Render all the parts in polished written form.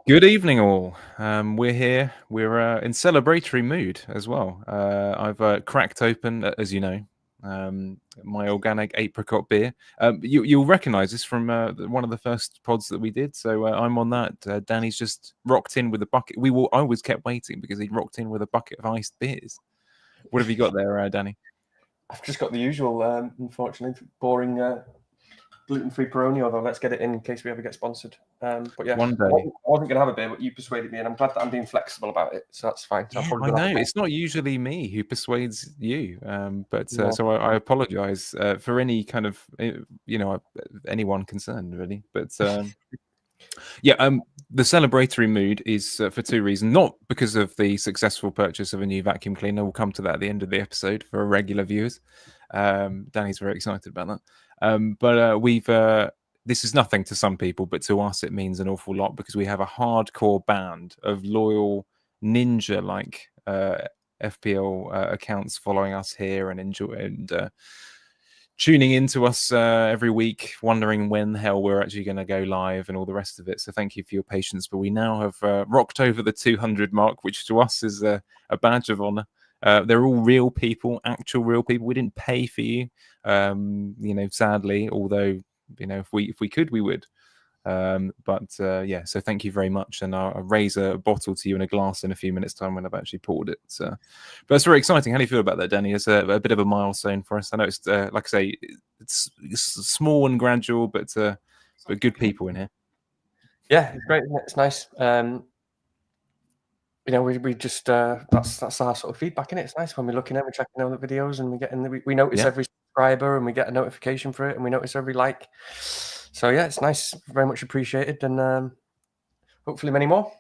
Good evening, all. We're here. We're in celebratory mood as well. I've cracked open, as you know, my organic apricot beer. You'll recognise this from one of the first pods that we did. So I'm on that. Danny's just rocked in with a bucket. I always kept waiting because he'd rocked in with a bucket of iced beers. What have you got there, Danny? I've just got the usual, unfortunately, boring gluten-free Peroni, although let's get it in case we ever get sponsored. But yeah, One day. I wasn't going to have a beer, but you persuaded me, and I'm glad that I'm being flexible about it, so that's fine. So Yeah, I know. It's not usually me who persuades you, so I apologise for any kind of, anyone concerned, really. But the celebratory mood is for two reasons. Not because of the successful purchase of a new vacuum cleaner. We'll come to that at the end of the episode for regular viewers. Danny's very excited about that. But this is nothing to some people, but to us it means an awful lot because we have a hardcore band of loyal ninja-like FPL accounts following us here and tuning into us every week, wondering when the hell we're actually going to go live and all the rest of it. So thank you for your patience. But we now have rocked over the 200 mark, which to us is a badge of honor. They're all real people, actual real people. We didn't pay for you, sadly, although, if we could, we would. So thank you very much, and I'll raise a bottle to you in a glass in a few minutes' time when I've actually poured it. But it's very exciting. How do you feel about that, Danny? It's a bit of a milestone for us. I know it's like I say, it's small and gradual, but good people in here. Yeah, it's great. It's nice. We just that's our sort of feedback, and it's nice when we're looking at, we're checking out the videos, and we're getting we notice every subscriber, and we get a notification for it, and we notice every like. So yeah, it's nice, very much appreciated, and hopefully many more.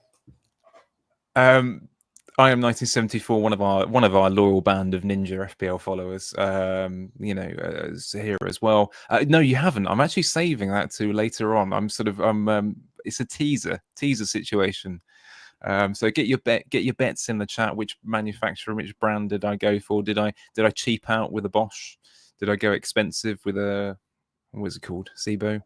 I am 1974, one of our loyal band of ninja FPL followers. Here as well. No, you haven't. I'm actually saving that to later on. It's a teaser situation. So get your bets in the chat. Which manufacturer, which brand did I go for? Did I cheap out with a Bosch? Did I go expensive with a, what was it called? SIBO?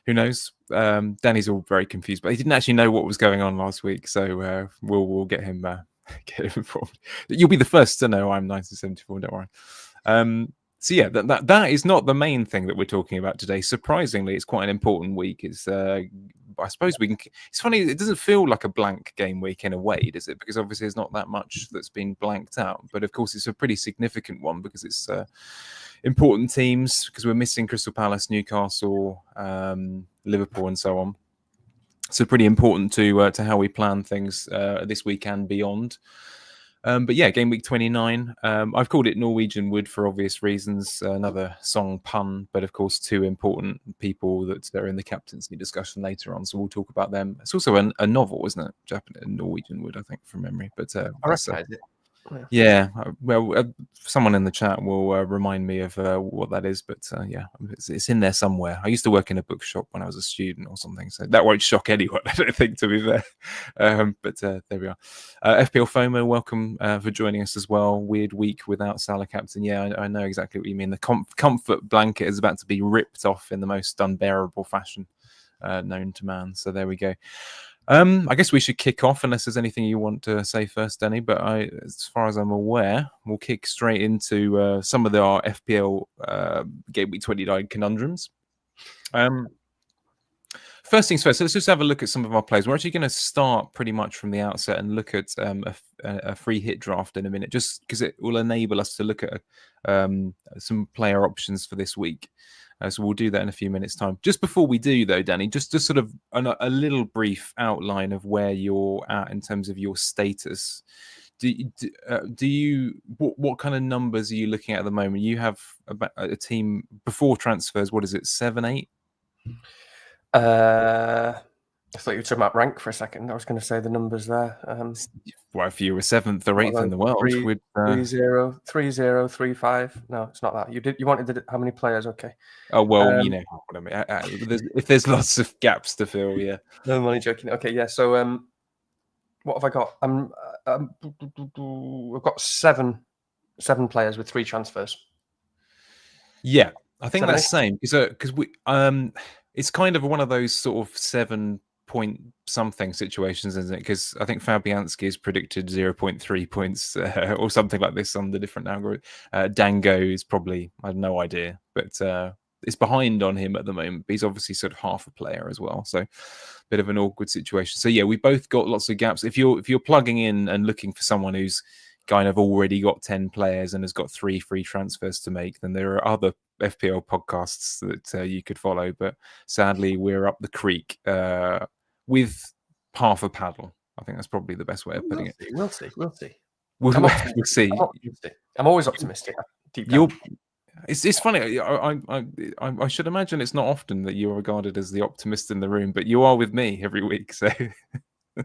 Who knows? Danny's all very confused, but he didn't actually know what was going on last week. So we'll get him informed. You'll be the first to know. I'm 1974. Don't worry. So yeah, that is not the main thing that we're talking about today. Surprisingly, it's quite an important week. It's I suppose we can. It's funny. It doesn't feel like a blank game week in a way, does it? Because obviously there's not that much that's been blanked out. But of course, it's a pretty significant one because it's important teams. Because we're missing Crystal Palace, Newcastle, Liverpool, and so on. So pretty important to how we plan things this week and beyond. But yeah, game week 29. I've called it Norwegian Wood for obvious reasons. Another song pun, but of course, two important people that are in the captaincy discussion later on. So we'll talk about them. It's also a novel, isn't it? Japanese Norwegian Wood, I think, from memory. But I recognize it. Yeah, well, someone in the chat will remind me of what that is, but yeah, it's in there somewhere. I used to work in a bookshop when I was a student or something, so that won't shock anyone, I don't think, to be fair. But there we are. FPL FOMO, welcome for joining us as well. Weird week without Salah captain. Yeah, I know exactly what you mean. The comfort blanket is about to be ripped off in the most unbearable fashion known to man. So there we go. I guess we should kick off unless there's anything you want to say first, Danny. But as far as I'm aware, we'll kick straight into some of our FPL Gameweek 29 conundrums. First things first, let's just have a look at some of our players. We're actually going to start pretty much from the outset and look at a free hit draft in a minute, just because it will enable us to look at some player options for this week. So we'll do that in a few minutes' time. Just before we do, though, Danny, just sort of a little brief outline of where you're at in terms of your status. What kind of numbers are you looking at the moment? You have a team before transfers. What is it, 7, 8? I thought you were talking about rank for a second. I was going to say the numbers there. Well, if you were 7th or 8th in the world, 3-0, 3-0, 3-5. No, it's not that. You wanted how many players? Okay. Oh well, you know what I mean. If there's lots of gaps to fill, yeah. No, I'm only joking. Okay, yeah. So, what have I got? I've got seven players with 3 transfers. Yeah, I think that's the same because we it's kind of one of those sort of 7 point something situations, isn't it? Because I think Fabianski is predicted 0.3 points or something like this on the different algorithm. Dango is probably, I have no idea, but it's behind on him at the moment. But he's obviously sort of half a player as well, so bit of an awkward situation. So yeah, we both got lots of gaps. If you're plugging in and looking for someone who's kind of already got 10 players and has got 3 free transfers to make, then there are other FPL podcasts that you could follow. But sadly, we're up the creek with half a paddle. I think that's probably the best way of putting it. We'll see. We'll see. I'm always optimistic. Deep down. It's funny. I should imagine it's not often that you're regarded as the optimist in the room, but you are with me every week. So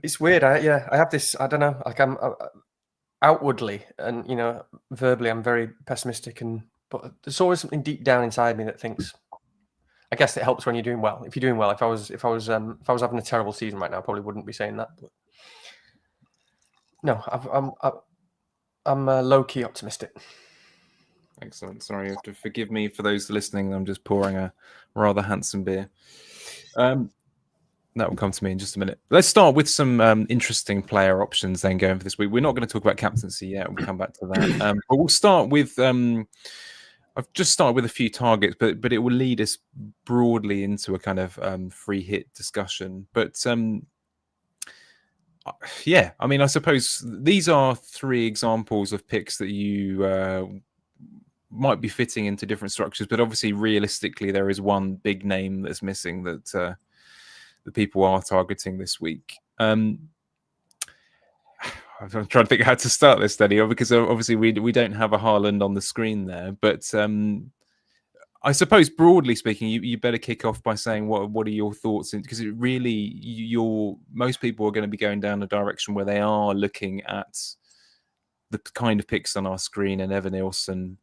it's weird. I have this. I don't know. Like I'm outwardly and verbally, I'm very pessimistic, but there's always something deep down inside me that thinks. I guess it helps when you're doing well. If you're doing well, if I was having a terrible season right now, I probably wouldn't be saying that. But no, I'm low key optimistic. Excellent. Sorry, you have to forgive me for those listening. I'm just pouring a rather handsome beer. That will come to me in just a minute. Let's start with some interesting player options then going for this week. We're not going to talk about captaincy yet. We'll come back to that. But we'll start with... I've just started with a few targets, but it will lead us broadly into a kind of free hit discussion. But yeah, I mean, I suppose these are 3 examples of picks that you might be fitting into different structures. But obviously, realistically, there is one big name that's missing that the people are targeting this week. I'm trying to think how to start this, Daniel, because obviously we don't have a Haaland on the screen there. But I suppose, broadly speaking, you better kick off by saying what are your thoughts? Because it really, most people are going to be going down a direction where they are looking at the kind of picks on our screen and Evan Nilsson,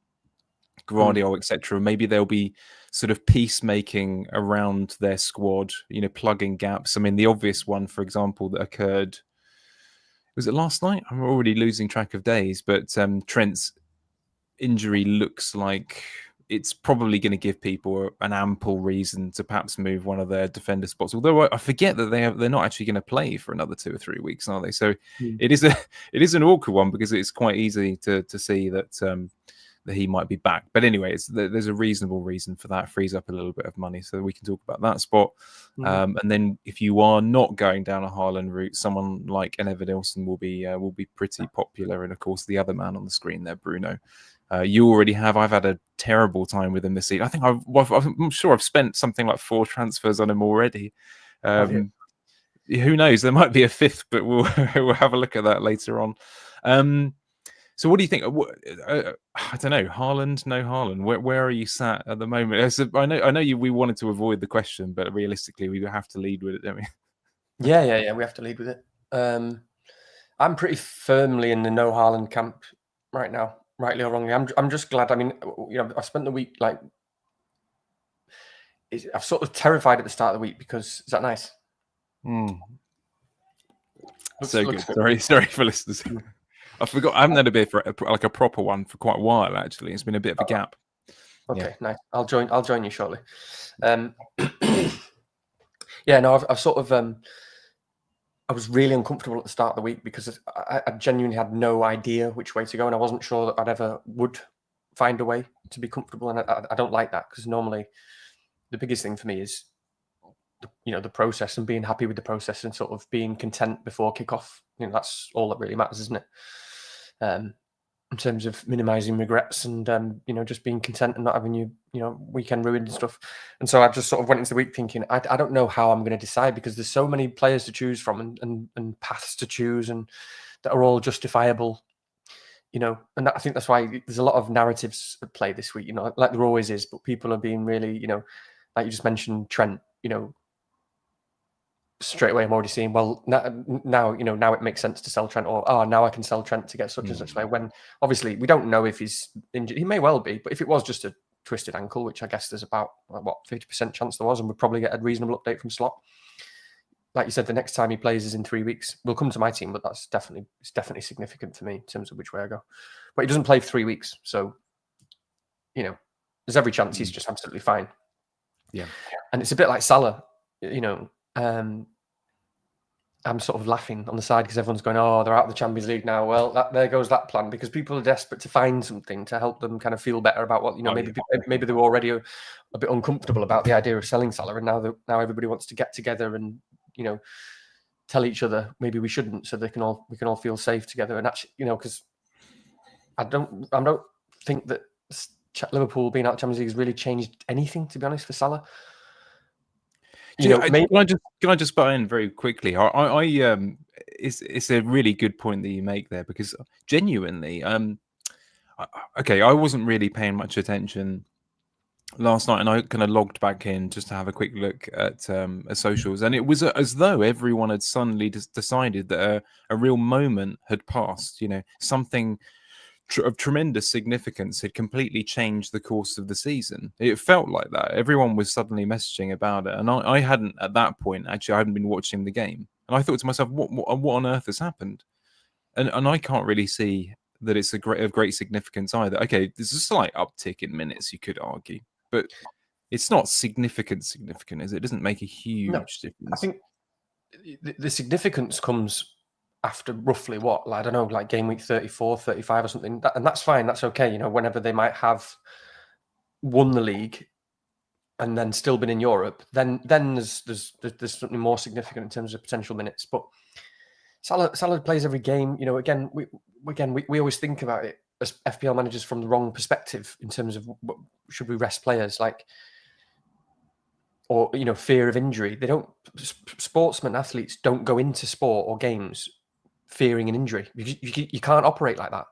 Guardiola, etc. Maybe they'll be sort of peacemaking around their squad, plugging gaps. I mean, the obvious one, for example, that occurred, was it last night? I'm already losing track of days, but Trent's injury looks like it's probably going to give people an ample reason to perhaps move one of their defender spots. Although I forget that they're not actually going to play for another 2 or 3 weeks, are they? So it is an awkward one because it's quite easy to see that he might be back. But anyway, there's a reasonable reason for that. It frees up a little bit of money, so we can talk about that spot. And then if you are not going down a Haaland route, someone like Evan Nilsson will be pretty popular. And of course, the other man on the screen there, Bruno. You already have. I've had a terrible time with him this season. I think I'm sure I've spent something like 4 transfers on him already. Who knows? There might be a 5th, but we'll have a look at that later on. So what do you think? I don't know. Haaland, no Haaland. Where are you sat at the moment? I know we wanted to avoid the question, but realistically, we have to lead with it, don't we? Yeah. We have to lead with it. I'm pretty firmly in the no Haaland camp right now, rightly or wrongly. I'm just glad. I mean, I've spent the week I've sort of terrified at the start of the week because is that nice? Looks good. Sorry for listeners. I forgot. I haven't had a beer for a proper one for quite a while. Actually, it's been a bit of a gap. Okay, nice. I'll join you shortly. Yeah, no, I've sort of I was really uncomfortable at the start of the week because I genuinely had no idea which way to go, and I wasn't sure that I'd ever would find a way to be comfortable. And I don't like that because normally the biggest thing for me is the process and being happy with the process and sort of being content before kickoff. That's all that really matters, isn't it? In terms of minimizing regrets and just being content and not having your weekend ruined and stuff. And so I just sort of went into the week thinking I don't know how I'm going to decide because there's so many players to choose from and paths to choose and that are all justifiable. And I think that's why there's a lot of narratives at play this week. Like there always is, but people are being really like you just mentioned Trent. Straight away I'm already seeing, well, now it makes sense to sell Trent, or now I can sell Trent to get such and such way, when obviously we don't know if he's injured. He may well be, but if it was just a twisted ankle, which I guess there's about 50% chance there was, and we'll probably get a reasonable update from Slot. Like you said, the next time he plays is in 3 weeks. We'll come to my team, but it's definitely significant for me in terms of which way I go. But he doesn't play for 3 weeks, so there's every chance he's just absolutely fine. Yeah, and it's a bit like Salah, I'm sort of laughing on the side because everyone's going, "Oh, they're out of the Champions League now." Well, there goes that plan, because people are desperate to find something to help them kind of feel better about what, maybe they were already a bit uncomfortable about the idea of selling Salah, and now everybody wants to get together and tell each other maybe we shouldn't, so we can all feel safe together. And actually, because I don't think that Liverpool being out of the Champions League has really changed anything, to be honest, for Salah. Can I just butt in very quickly? It's a really good point that you make there, because genuinely, okay, I wasn't really paying much attention last night, and I kind of logged back in just to have a quick look at socials, and it was as though everyone had suddenly decided that a real moment had passed. Something of tremendous significance had completely changed the course of the season. It felt like that. Everyone was suddenly messaging about it, and I hadn't, at that point, actually, I hadn't been watching the game, and I thought to myself, what on earth has happened? And I can't really see that it's of great significance either. Okay, there's a slight uptick in minutes, you could argue, but it's not significant, is it? It doesn't make a huge difference. I think the significance comes after roughly what, I don't know, like game week 34, 35 or something, and that's fine, that's okay. Whenever they might have won the league and then still been in Europe, then there's something more significant in terms of potential minutes. But Salah plays every game. Again, we always think about it as FPL managers from the wrong perspective in terms of should we rest players, or fear of injury. They don't. Sportsmen, athletes don't go into sport or games fearing an injury. You can't operate like that.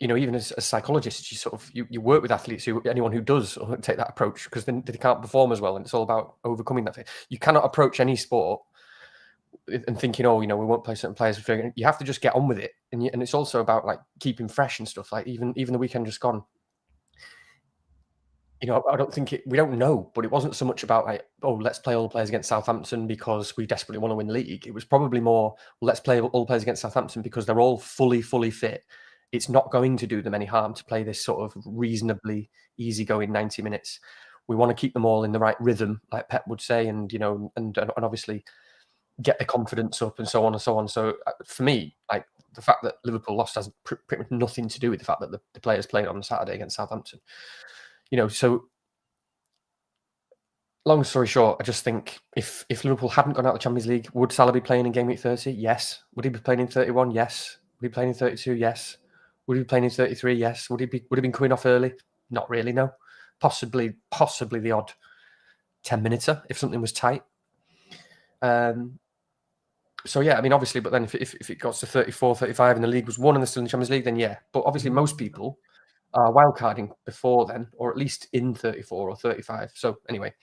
Even as psychologists, you work with athletes, anyone who does take that approach, because then they can't perform as well, and it's all about overcoming that thing. You cannot approach any sport and thinking, we won't play certain players. You have to just get on with it, and it's also about keeping fresh and stuff. Even the weekend just gone, I don't think we don't know, but it wasn't so much about let's play all the players against Southampton because we desperately want to win the league. It was probably more, let's play all the players against Southampton because they're all fully fit. It's not going to do them any harm to play this sort of reasonably easygoing 90 minutes. We want to keep them all in the right rhythm, like Pep would say, and and obviously get the confidence up and so on and so on. So for me, the fact that Liverpool lost has pretty much nothing to do with the fact that the players played on Saturday against Southampton. So long story short, I just think if Liverpool hadn't gone out of the Champions League, would Salah be playing in game week 30? Yes. Would he be playing in 31? Yes. Would he be playing in 32? Yes. Would he be playing in 33? Yes. Would he been coming off early? Not really, no. Possibly the odd 10-minuter if something was tight. So yeah, I mean, obviously, but then if it got to 34, 35 and the league was won and they're still in the Champions League, then yeah. But obviously most people are wildcarding before then, or at least in 34 or 35. So anyway,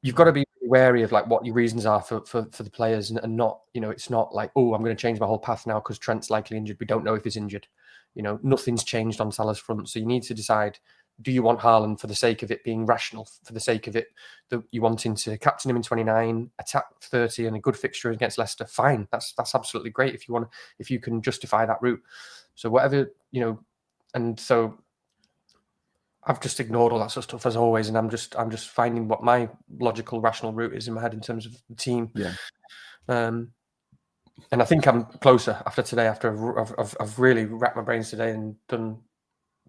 you've got to be wary of what your reasons are for the players, and not, it's not like, I'm going to change my whole path now because Trent's likely injured. We don't know if he's injured. Nothing's changed on Salah's front. So you need to decide, do you want Haaland for the sake of it being rational, for the sake of it that you wanting to captain him in 29, attack 30 and a good fixture against Leicester? Fine. That's absolutely great if you can justify that route. So whatever, and so I've just ignored all that sort of stuff as always, and I'm just finding what my logical, rational route is in my head in terms of the team. Yeah. And I think I'm closer after today. After I've really racked my brains today and done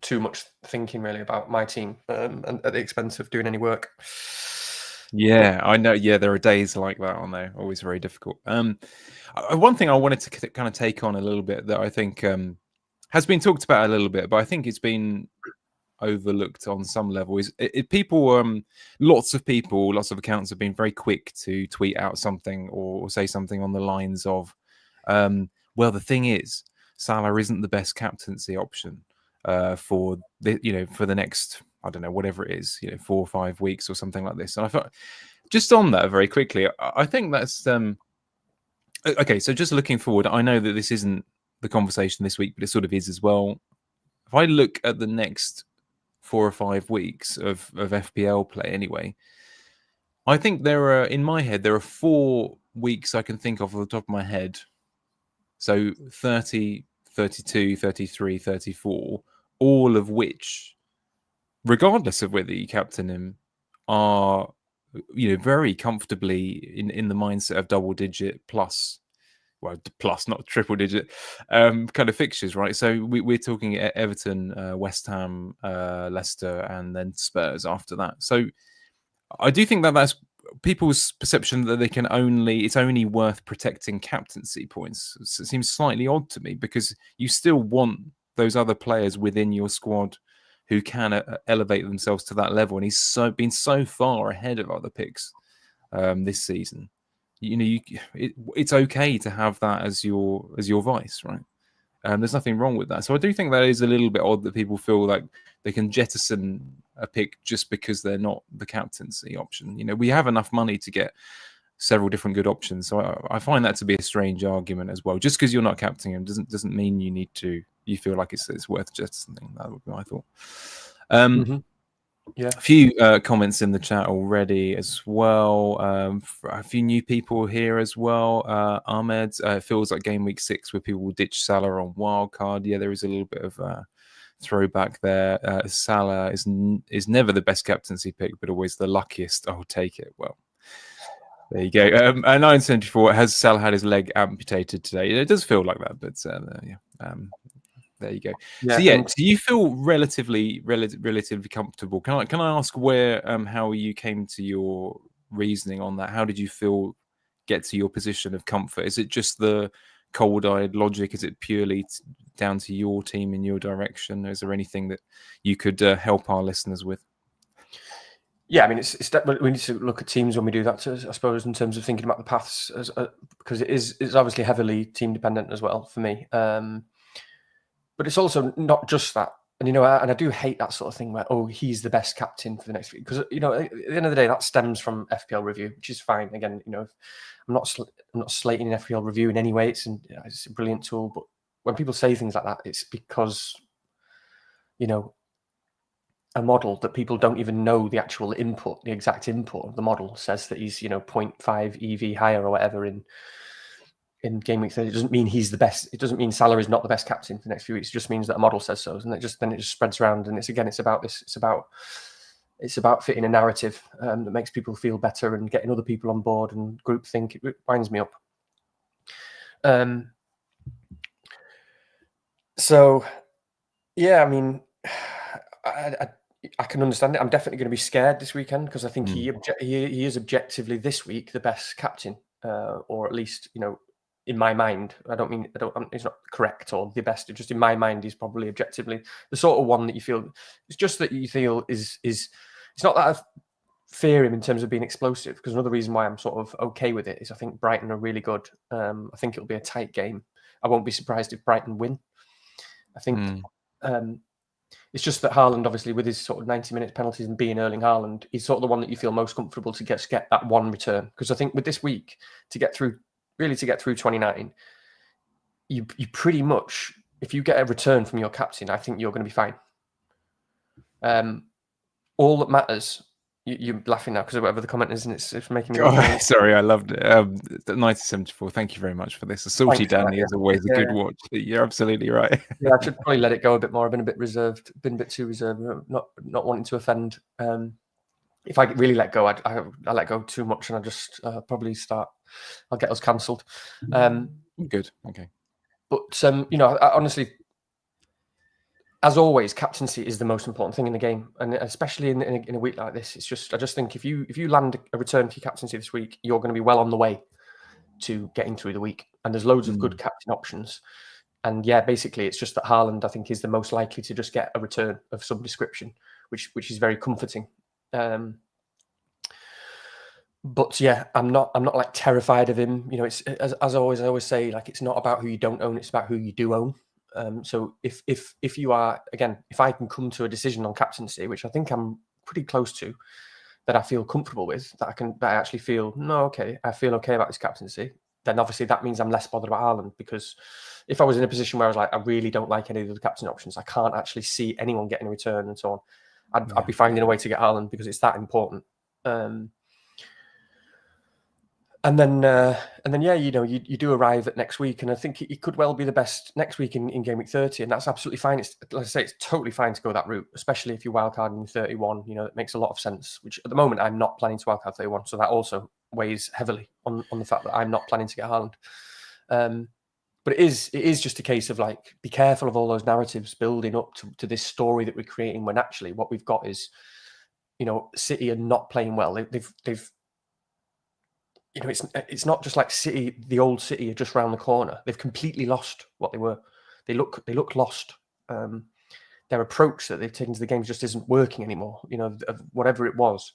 too much thinking really about my team, and at the expense of doing any work. Yeah, I know. Yeah, there are days like that, aren't there? Always very difficult. One thing I wanted to kind of take on a little bit that I think has been talked about a little bit, but I think it's been overlooked on some level is people. Lots of accounts have been very quick to tweet out something or say something on the lines of, "Well, the thing is, Salah isn't the best captaincy option for the next, I don't know, whatever it is, 4 or 5 weeks or something like this." And I thought, just on that very quickly, I think that's okay. So just looking forward, I know that this isn't the conversation this week, but it sort of is as well. If I look at the next 4 or 5 weeks of FPL play anyway, I think in my head, there are 4 weeks I can think of off the top of my head. So 30, 32, 33, 34, all of which, regardless of whether you captain him, are very comfortably in the mindset of double digit plus. Well, plus not triple digit kind of fixtures, right? So we're talking Everton, West Ham, Leicester, and then Spurs after that. So I do think that's people's perception that it's only worth protecting captaincy points. It seems slightly odd to me, because you still want those other players within your squad who can elevate themselves to that level. And he's been so far ahead of other picks this season. It's okay to have that as your vice, right? There's nothing wrong with that. So I do think that is a little bit odd that people feel like they can jettison a pick just because they're not the captaincy option. We have enough money to get several different good options. So I find that to be a strange argument as well. Just because you're not captaining him doesn't mean you feel like it's worth jettisoning. That would be my thought. Yeah. A few comments in the chat already as well. A few new people here as well. Ahmed, it feels like game week 6 where people will ditch Salah on wildcard. Yeah, there is a little bit of throwback there. Salah is never the best captaincy pick, but always the luckiest. I'll take it. Well, there you go. 974, has Salah had his leg amputated today? It does feel like that, but there you go. Yeah, so do you feel relatively comfortable? Can I ask where how you came to your reasoning on that? How did you get to your position of comfort? Is it just the cold-eyed logic? Is it purely down to your team in your direction? Is there anything that you could help our listeners with? Yeah, I mean, it's we need to look at teams when we do that, I suppose, in terms of thinking about the paths, because it's obviously heavily team dependent as well for me. But it's also not just that. And, and I do hate that sort of thing where, he's the best captain for the next week. Because, at the end of the day, that stems from FPL review, which is fine. Again, I'm not slating an FPL review in any way. It's a brilliant tool. But when people say things like that, it's because, a model that people don't even know the actual input, the exact input of the model says that he's, 0.5 EV higher or whatever in game week 30. It doesn't mean he's the best. It doesn't mean Salah is not the best captain for the next few weeks. It just means that a model says so, and it just spreads around. And it's about this. It's about fitting a narrative that makes people feel better and getting other people on board and groupthink. It winds me up. So, yeah, I mean, I can understand it. I'm definitely going to be scared this weekend because I think he is objectively this week the best captain, or at least in my mind. It's not correct or the best. Just in my mind, he's probably objectively the sort of one that you feel. It's just that you feel is. It's not that I fear him in terms of being explosive, because another reason why I'm sort of okay with it is I think Brighton are really good. I think it'll be a tight game. I won't be surprised if Brighton win. I think. It's just that Haaland, obviously, with his sort of 90 minutes penalties and being Erling Haaland, he's sort of the one that you feel most comfortable to get that one return. Because I think with this week, to get through 29, you pretty much, if you get a return from your captain, I think you're going to be fine. All that matters, you're laughing now because of whatever the comment is, and it's making me. Sorry, I loved it. 1974. Thank you very much for this. A salty Danny is always a good watch. You're absolutely right. Yeah, I should probably let it go a bit more. I've been a bit reserved, been a bit too reserved, not wanting to offend. If I really let go, I let go too much, and I just probably I'll get us cancelled. Good. Okay. But I honestly, as always, captaincy is the most important thing in the game, and especially in a week like this. I just think if you land a return for your captaincy this week, you're going to be well on the way to getting through the week. And there's loads of good captain options. And yeah, basically, it's just that Haaland, I think, is the most likely to just get a return of some description, which is very comforting. But yeah, I'm not like terrified of him. It's as I always say, like, it's not about who you don't own; it's about who you do own. So if you are, again, if I can come to a decision on captaincy, which I think I'm pretty close to, that I feel comfortable with, that I actually feel, I feel okay about this captaincy, then obviously that means I'm less bothered about Haaland, because if I was in a position where I was like, I really don't like any of the captain options, I can't actually see anyone getting a return and so on, I'd be finding a way to get Haaland because it's that important. And then, yeah, you do arrive at next week, and I think it could well be the best next week in game week 30, and that's absolutely fine. It's, like I say, it's totally fine to go that route, especially if you're wildcarding in 31. It makes a lot of sense. Which at the moment I'm not planning to wildcard 31, so that also weighs heavily on the fact that I'm not planning to get Haaland. But it is just a case of like, be careful of all those narratives building up to this story that we're creating, when actually what we've got is, City are not playing well. They've it's not just like City, the old City are just round the corner. They've completely lost what they were. They look lost. Their approach that they've taken to the game just isn't working anymore. Whatever it was,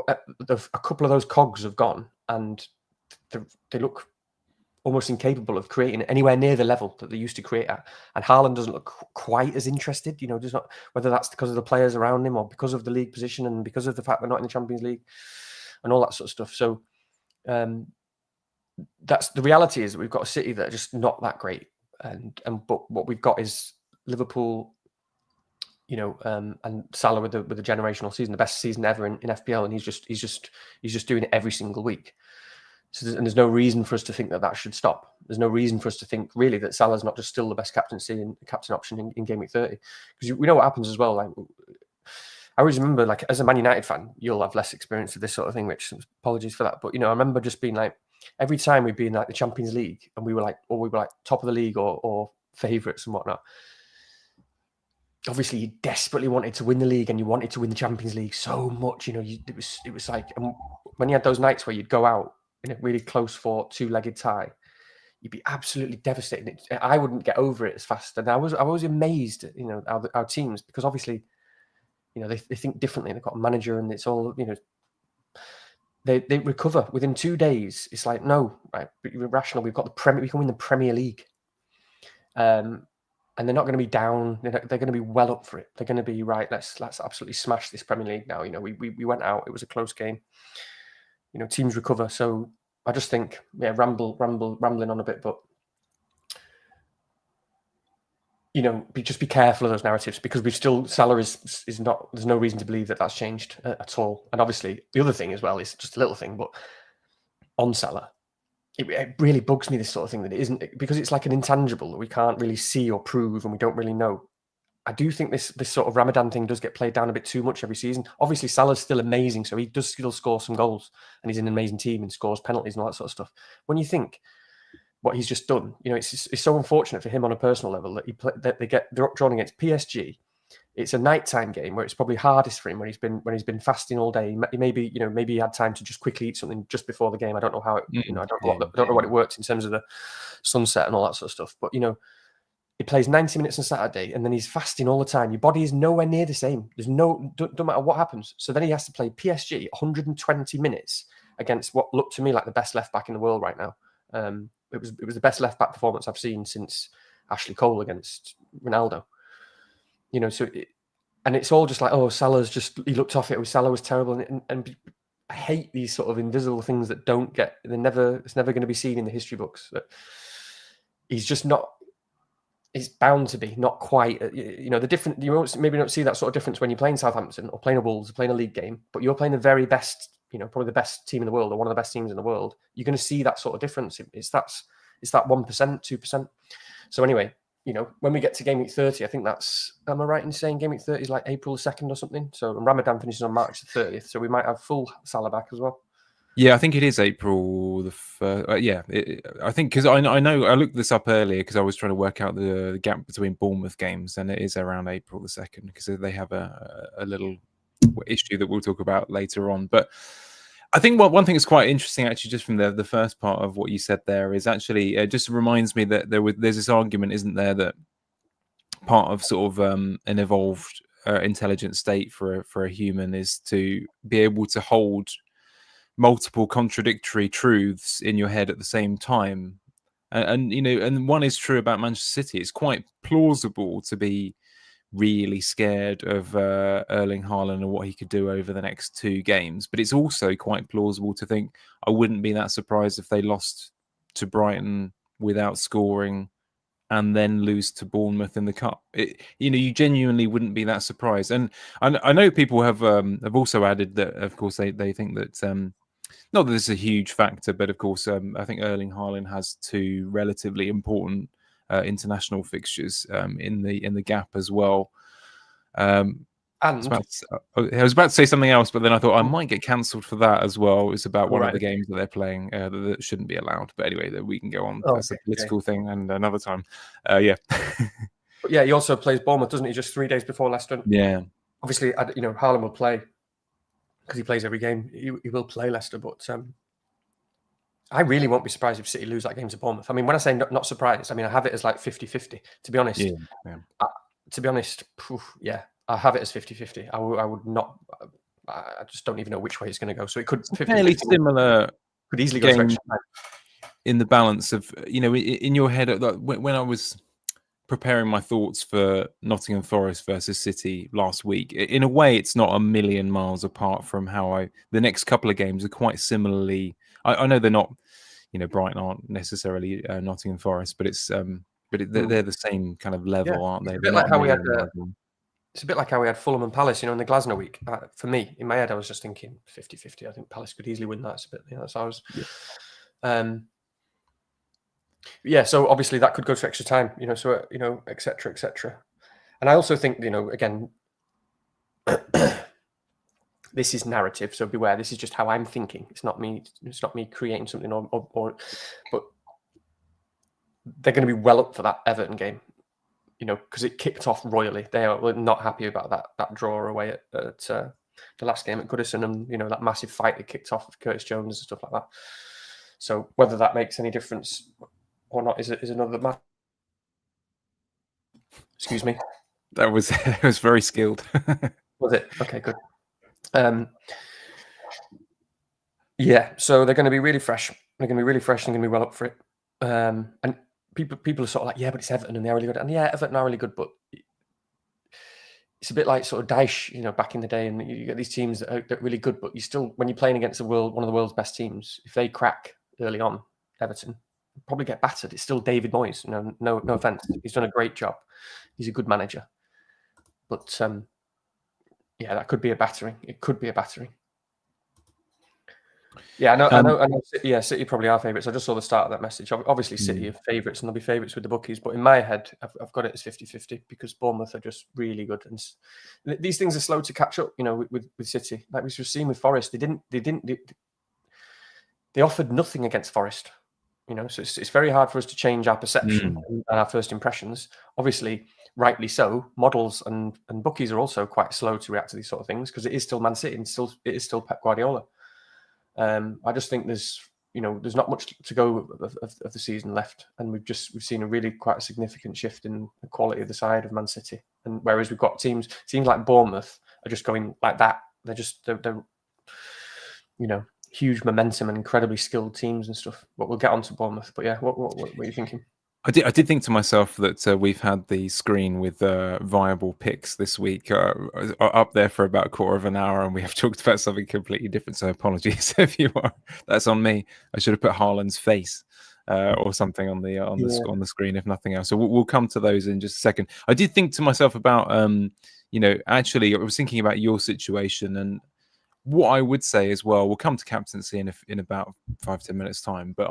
a couple of those cogs have gone, and they look almost incapable of creating anywhere near the level that they used to create at. And Haaland doesn't look quite as interested. Just not, whether that's because of the players around him or because of the league position and because of the fact they're not in the Champions League and all that sort of stuff. So. That's the reality, is that we've got a City that are just not that great, but what we've got is Liverpool, and Salah with the generational season, the best season ever in FPL, and he's just doing it every single week. So there's no reason for us to think that should stop. There's no reason for us to think really that Salah's not just still the best captaincy and captain option in game week 30, because we know what happens as well. Like, I always remember, like, as a Man United fan, you'll have less experience of this sort of thing, which, apologies for that. But, I remember just being like, every time we'd be in like the Champions League and we were like top of the league or favourites and whatnot, obviously you desperately wanted to win the league and you wanted to win the Champions League so much. It was like, and when you had those nights where you'd go out in a really close fought two-legged tie, you'd be absolutely devastated. I wouldn't get over it as fast. And I was amazed at, our teams, because obviously, they think differently. They've got a manager, and it's all, they recover within 2 days. It's like, no, right, but you're rational. We've got the Premier. We can win the Premier League, and they're not going to be down. They're going to be well up for it. They're going to be right. Let's absolutely smash this Premier League now. We went out. It was a close game. Teams recover. So I just think, rambling on a bit, but. Just be careful of those narratives, because we've still, Salah is not, there's no reason to believe that that's changed at all. And obviously the other thing as well is just a little thing, but on Salah, it really bugs me, this sort of thing, that it isn't, because it's like an intangible that we can't really see or prove and we don't really know. I do think this sort of Ramadan thing does get played down a bit too much every season. Obviously Salah's still amazing, so he does still score some goals and he's in an amazing team and scores penalties and all that sort of stuff. When you think what he's just done, it's so unfortunate for him on a personal level that they're up drawn against PSG. It's a nighttime game where it's probably hardest for him when he's been fasting all day. Maybe he had time to just quickly eat something just before the game. I don't know how it, I don't know what it worked in terms of the sunset and all that sort of stuff. But he plays 90 minutes on Saturday and then he's fasting all the time. Your body is nowhere near the same. There's don't matter what happens. So then he has to play PSG 120 minutes against what looked to me like the best left back in the world right now. It was the best left back performance I've seen since Ashley Cole against Ronaldo. And it's all just like, oh, Salah's he looked off it. Salah was terrible, and I hate these sort of invisible things that it's never going to be seen in the history books. He's just not. It's bound to be not quite. The different. You maybe don't see that sort of difference when you're playing Southampton or playing a Wolves or playing a league game, but you're playing the very best. Probably the best team in the world or one of the best teams in the world. You're going to see that sort of difference. It's that 1%, 2%. So anyway, when we get to game week 30, I think am I right in saying game week 30 is like April 2nd or something? So Ramadan finishes on March the 30th. So we might have full Salah back as well. Yeah, I think it is April the 1st. I think, because I know I looked this up earlier because I was trying to work out the gap between Bournemouth games, and it is around April the 2nd, because they have a little issue that we'll talk about later on. But I think one thing that's quite interesting, actually, just from the first part of what you said there, is actually just reminds me that there's this argument, isn't there, that part of sort of an evolved intelligent state for a human is to be able to hold multiple contradictory truths in your head at the same time. And one is true about Manchester City. It's quite plausible to be really scared of Erling Haaland and what he could do over the next 2 games. But it's also quite plausible to think I wouldn't be that surprised if they lost to Brighton without scoring and then lose to Bournemouth in the cup. You genuinely wouldn't be that surprised. And I know people have also added that, of course, they think that Not that this is a huge factor, but of course, I think Erling Haaland has 2 relatively important international fixtures in the gap as well. I was about to say something else, but then I thought I might get cancelled for that as well. It's about one of the games that they're playing that shouldn't be allowed. But anyway, that we can go on. That's a political thing, and another time. Yeah. But yeah, he also plays Bournemouth, doesn't he? Just 3 days before Leicester. Yeah. Obviously, Haaland will play because he plays every game. He will play Leicester, but I really won't be surprised if City lose that game to Bournemouth. I mean, when I say not surprised, I mean I have it as like 50-50. To be honest, yeah. I have it as 50-50. I would not. I just don't even know which way it's going to go. So it could fairly similar. Could easily go to extra time. In the balance of in your head, like when I was preparing my thoughts for Nottingham Forest versus City last week, in a way, it's not a million miles apart from how the next couple of games are quite similarly. I know they're not, Brighton aren't necessarily Nottingham Forest, but it's they're the same kind of level, aren't they? It's a bit like how we had. It's a bit like how we had Fulham and Palace, in the Glasgow week. For me, in my head, I was just thinking 50-50. I think Palace could easily win that. It's a bit, so I was. So obviously that could go to extra time, so et cetera, et cetera. And I also think, again, this is narrative, so beware. This is just how I'm thinking. It's not me creating something, but they're going to be well up for that Everton game. Because it kicked off royally. They are not happy about that draw away at the last game at Goodison, and that massive fight that kicked off with Curtis Jones and stuff like that. So whether that makes any difference or not is another matter. Excuse me. That was very skilled. Was it? Okay, good. Yeah, so they're going to be really fresh. They're going to be really fresh and going to be well up for it. And people are sort of like, yeah, but it's Everton and they're really good. And yeah, Everton are really good, but it's a bit like sort of Daesh, back in the day. And you get these teams that are really good, but you still, when you're playing against one of the world's best teams, if they crack early on, Everton probably get battered. It's still David Moyes. No offense. He's done a great job. He's a good manager. But yeah, that could be a battering. It could be a battering. Yeah, I know. Yeah, City probably are favourites. I just saw the start of that message. Obviously, City are favourites, and they'll be favourites with the bookies. But in my head, I've got it as 50-50 because Bournemouth are just really good, and these things are slow to catch up. With City, like we've just seen with Forest, they offered nothing against Forest. So it's very hard for us to change our perception and our first impressions. Obviously, rightly so. Models and bookies are also quite slow to react to these sort of things because it is still Man City and it is still Pep Guardiola. I just think there's not much to go of the season left, and we've seen quite a significant shift in the quality of the side of Man City. And whereas we've got teams like Bournemouth are just going like that. They're huge momentum and incredibly skilled teams and stuff. But we'll get on to Bournemouth. But yeah, what are you thinking? I did think to myself that we've had the screen with viable picks this week up there for about a quarter of an hour, and we have talked about something completely different. So apologies if you are. That's on me. I should have put Haaland's face or something on the screen, if nothing else. So we'll come to those in just a second. I did think to myself about actually I was thinking about your situation, and what I would say as well. We'll come to captaincy in about 5-10 minutes time, but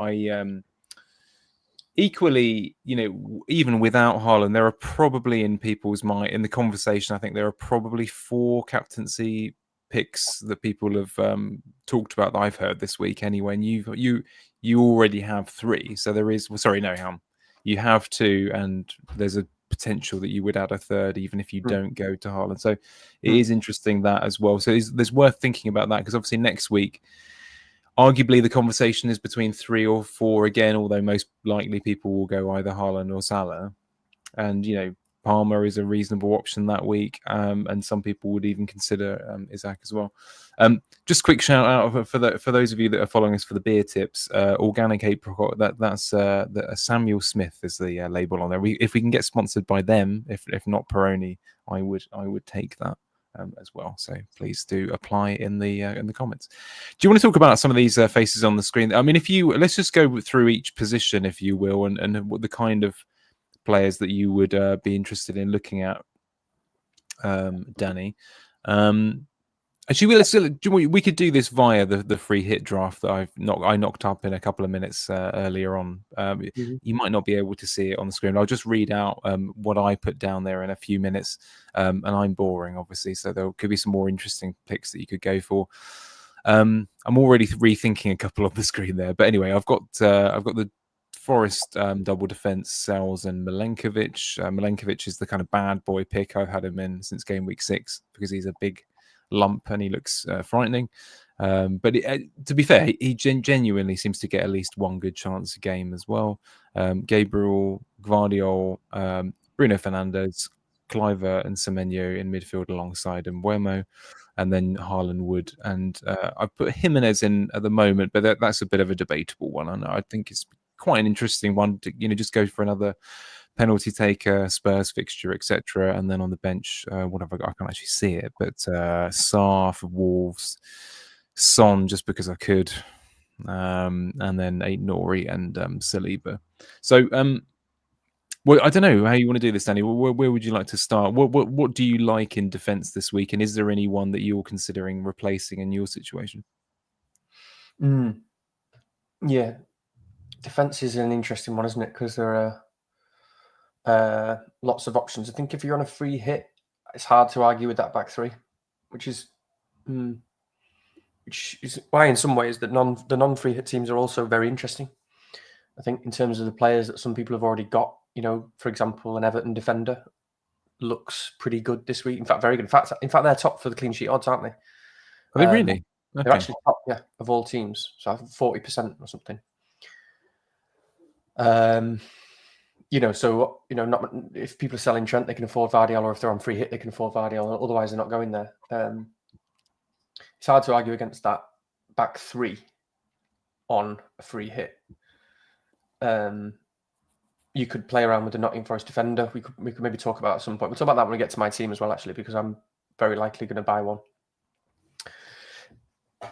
equally, even without Haaland, there are probably in people's mind, in the conversation, I think there are probably 4 captaincy picks that people have talked about that I've heard this week anyway. And you already have 3, so there is. Well, sorry, no, you have 2, and there's a potential that you would add a 3rd, even if you don't go to Haaland. So it is interesting that as well. So there's worth thinking about that because obviously next week. Arguably, the conversation is between 3 or 4 again, although most likely people will go either Haaland or Salah. And, Palmer is a reasonable option that week. And some people would even consider Isaac as well. Just quick shout out for those of you that are following us for the beer tips. Organic Apricot, that's Samuel Smith is the label on there. If we can get sponsored by them, if not Peroni, I would take that. As well, so please do apply in the comments. Do you want to talk about some of these faces on the screen? I mean, let's just go through each position, if you will, and what the kind of players that you would be interested in looking at, Danny. Actually, we could do this via the free hit draft that I knocked up in a couple of minutes earlier on. You might not be able to see it on the screen. I'll just read out what I put down there in a few minutes, and I'm boring, obviously, so there could be some more interesting picks that you could go for. I'm already rethinking a couple on the screen there, but anyway, I've got the Forest double defense, Sells and Milenkovic. Milenkovic is the kind of bad boy pick. I've had him in since game week 6 because he's a big lump and he looks frightening. But to be fair, he genuinely seems to get at least one good chance a game as well. Gabriel, Gvardiol, Bruno Fernandes, Cliver and Semenyo in midfield alongside Mbeumo, and then Haaland Wood. And I put Jimenez in at the moment, but that's a bit of a debatable one. I think it's quite an interesting one to just go for another penalty taker, Spurs fixture, etc. And then on the bench, what have I got? I can't actually see it, but Sarr for Wolves, Son just because I could, and then Nori and Saliba. So, well, I don't know how you want to do this, Danny. Where would you like to start? What do you like in defence this week, and is there anyone that you're considering replacing in your situation? Yeah, defence is an interesting one, isn't it? Because there are lots of options. I think if you're on a free hit, it's hard to argue with that back three, which is why in some ways the non-free hit teams are also very interesting. I think in terms of the players that some people have already got, for example, an Everton defender looks pretty good this week. In fact, very good. In fact, they're top for the clean sheet odds, aren't they? Are they really? Okay. They're actually top, of all teams. So I think 40% or something. Not if people are selling Trent, they can afford Vardiol, or if they're on free hit, they can afford Vardiol. Otherwise, they're not going there. It's hard to argue against that back three on a free hit. You could play around with the Nottingham Forest defender. We could maybe talk about at some point. We'll talk about that when we get to my team as well, actually, because I'm very likely going to buy one.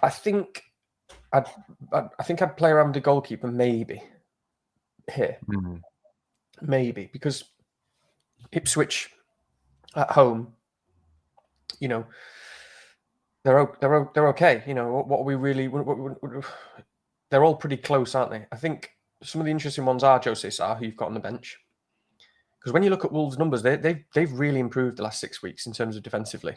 I think I'd play around with the goalkeeper maybe here. Maybe because Ipswich at home, they're okay. What are we really? They're all pretty close, aren't they? I think some of the interesting ones are Jose Sarr, who you've got on the bench. Because when you look at Wolves' numbers, they've really improved the last 6 weeks in terms of defensively.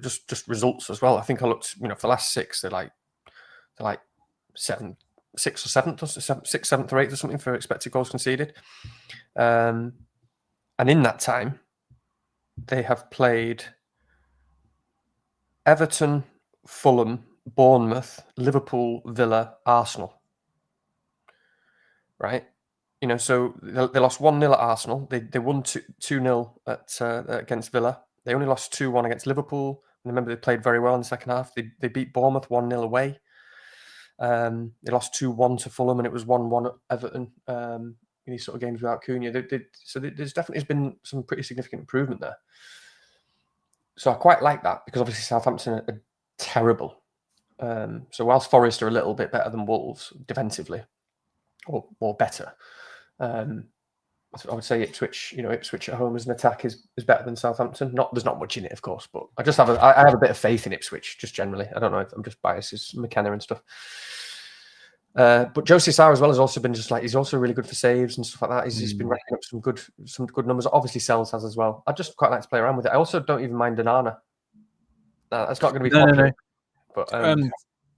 Just results as well. I think I looked, for the last 6, they're like 6th or 7th or 8th or something for expected goals conceded. And in that time, they have played Everton, Fulham, Bournemouth, Liverpool, Villa, Arsenal. Right? So they lost 1-0 at Arsenal. They won 2-0 against Villa. They only lost 2-1 against Liverpool. And remember, they played very well in the second half. They beat Bournemouth 1-0 away. They lost 2-1 to Fulham, and it was 1-1 at Everton in these sort of games without Cunha. So there's definitely been some pretty significant improvement there. So I quite like that because obviously Southampton are terrible. So whilst Forest are a little bit better than Wolves defensively, or better, I would say Ipswich at home as an attack is better than Southampton. There's not much in it, of course, but I just have a bit of faith in Ipswich, just generally. I don't know if I'm just biased as McKenna and stuff. But Jose Sarr as well has also been he's also really good for saves and stuff like that. He's been racking up some good numbers. Obviously, Sells has as well. I just quite like to play around with it. I also don't even mind Donana. That's not going to be popular. No. But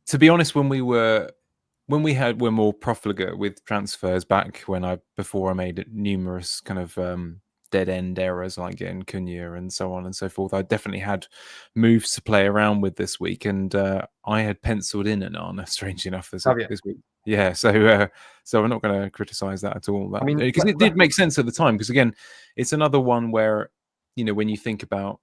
to be honest, when we were more profligate with transfers back before I made numerous kind of dead end errors like getting Cunha and so on and so forth, I definitely had moves to play around with this week, and I had penciled in Onana, strangely enough, this week. Yeah, so I'm not going to criticize that at all. Because it did make sense at the time. Because again, it's another one where when you think about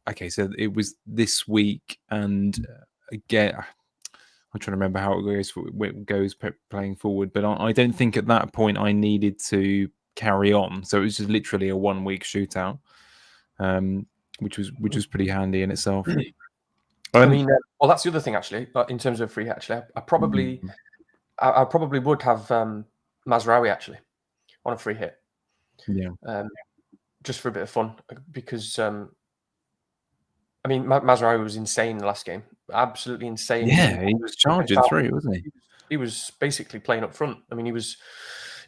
okay, so it was this week, and again, I'm trying to remember how it goes playing forward, but I don't think at that point I needed to carry on. So it was just literally a 1 week shootout, which was pretty handy in itself. well, that's the other thing actually. But in terms of free, actually, I probably would have Mazraoui actually on a free hit. Yeah. Just for a bit of fun, because I mean, Mazraoui was insane the last game. Absolutely insane. Yeah, he was charging through, wasn't he? He was basically playing up front. I mean, he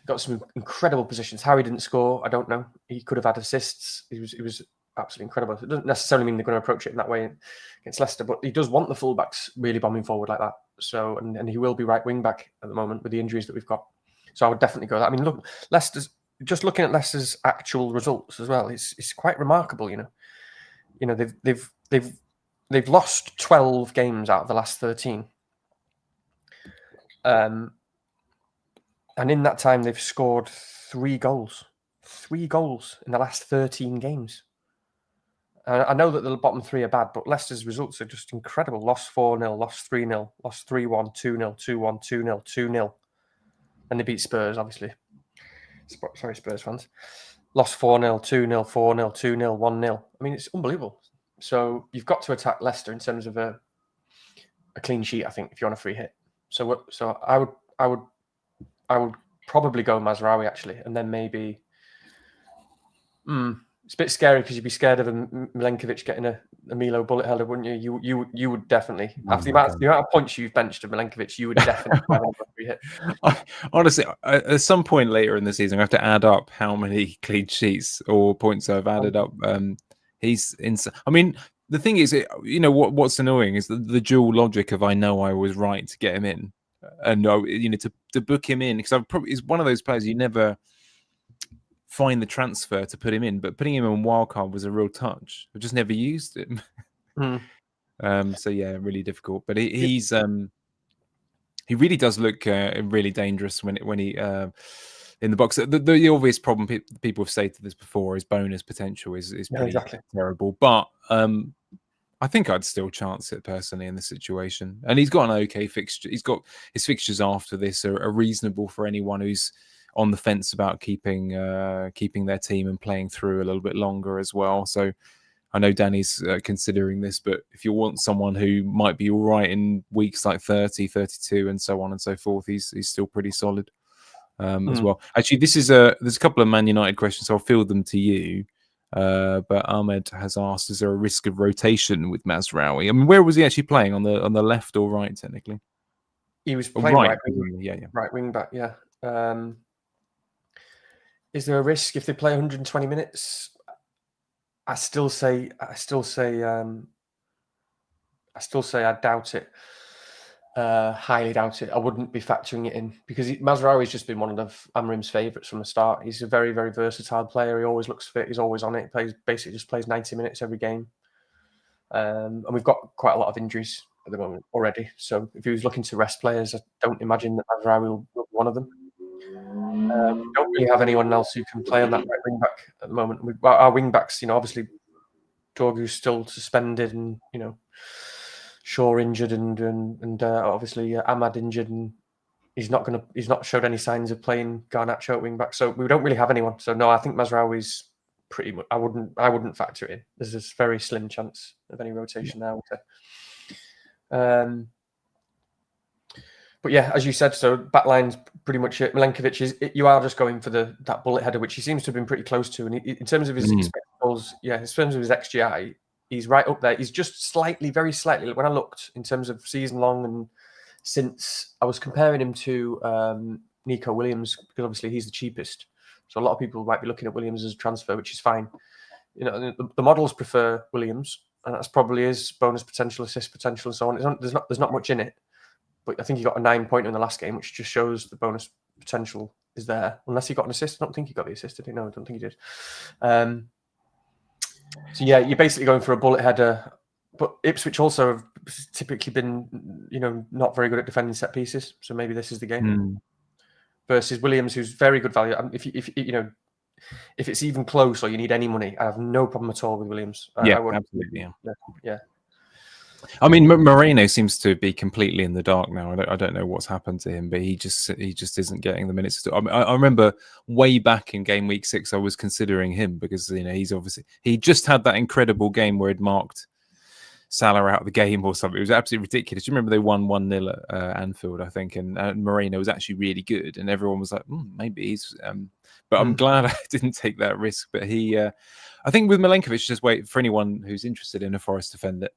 got some incredible positions. How he didn't score, I don't know. He could have had assists. He was absolutely incredible. It doesn't necessarily mean they're going to approach it in that way against Leicester, but he does want the fullbacks really bombing forward like that. So, and he will be right wing back at the moment with the injuries that we've got. So I would definitely go that. I mean, look, just looking at Leicester's actual results as well, it's quite remarkable. They've lost 12 games out of the last 13. And in that time, they've scored 3 goals. 3 goals in the last 13 games. I know that the bottom 3 are bad, but Leicester's results are just incredible. Lost 4-0, lost 3-0, lost 3-1, 2-0, 2-1, 2-0, 2-0. And they beat Spurs, obviously. Sorry, Spurs fans. Lost 4-0, 2-0, 4-0, 2-0, 1-0. I mean, it's unbelievable. So you've got to attack Leicester in terms of a clean sheet, I think, if you're on a free hit. So I would probably go Mazraoui, actually, and then maybe it's a bit scary because you'd be scared of Milenkovic getting a Milo bullet header, wouldn't you? You would definitely, after the amount of points you've benched of Milenkovic, you would definitely have a free hit. Honestly, at some point later in the season, I have to add up how many clean sheets or points I've added up. He's insane. I mean, the thing is, what's annoying is the dual logic of I know I was right to get him in, and to book him in, because he's one of those players you never find the transfer to put him in, but putting him on wildcard was a real touch. I just never used him. So yeah, really difficult. But he really does look really dangerous when he in the box. The obvious problem people have stated this before is bonus potential is pretty terrible. But I think I'd still chance it personally in this situation. And he's got an okay fixture. He's got his fixtures after this are reasonable for anyone who's on the fence about keeping their team and playing through a little bit longer as well. So I know Danny's considering this, but if you want someone who might be all right in weeks like 30, 32 and so on and so forth, he's still pretty solid as well. Actually, there's a couple of Man United questions, so I'll field them to you. But Ahmed has asked, is there a risk of rotation with Mazraoui? I mean, where was he actually playing? On the left or right, technically? He was playing right wing back, yeah. Is there a risk if they play 120 minutes? I still say I doubt it. Highly doubt it. I wouldn't be factoring it in because Mazraoui's just been one of Amrim's favourites from the start. He's a very, very versatile player. He always looks fit. He's always on it. Basically plays 90 minutes every game. And we've got quite a lot of injuries at the moment already. So if he was looking to rest players, I don't imagine that Mazraoui will be one of them. We don't really have anyone else who can play on that right wing back at the moment. Our wing backs, obviously, Dorgu's still suspended, and Shaw injured, and obviously Ahmad injured, and he's not showed any signs of playing Garnacho at wing back. So we don't really have anyone. So no, I think Mazraoui's pretty much. I wouldn't factor it in. There's this very slim chance of any rotation there. But yeah, as you said, so backline's pretty much it. Milenkovic you are just going for that bullet header, which he seems to have been pretty close to. And in terms of his expected goals, in terms of his XGI, he's right up there. He's just very slightly. When I looked in terms of season long and since, I was comparing him to Nico Williams because obviously he's the cheapest. So a lot of people might be looking at Williams as a transfer, which is fine. The models prefer Williams, and that's probably his bonus potential, assist potential, and so on. There's not much in it. But I think he got a 9-pointer in the last game, which just shows the bonus potential is there. Unless he got an assist. I don't think he got the assist, did he? No, I don't think he did. So yeah, you're basically going for a bullet header. But Ipswich also have typically been, not very good at defending set pieces. So maybe this is the game. Versus Williams, who's very good value. If it's even close or you need any money, I have no problem at all with Williams. Absolutely. Yeah. I mean, Moreno seems to be completely in the dark now. I don't know what's happened to him, but he just isn't getting the minutes. I remember way back in game week 6, I was considering him because he just had that incredible game where he'd marked Salah out of the game or something. It was absolutely ridiculous. Do you remember they won 1-0 at Anfield, I think, and Moreno was actually really good, and everyone was like, maybe he's. But I'm glad I didn't take that risk. But he, I think with Milenkovic, just wait for anyone who's interested in a Forest defender.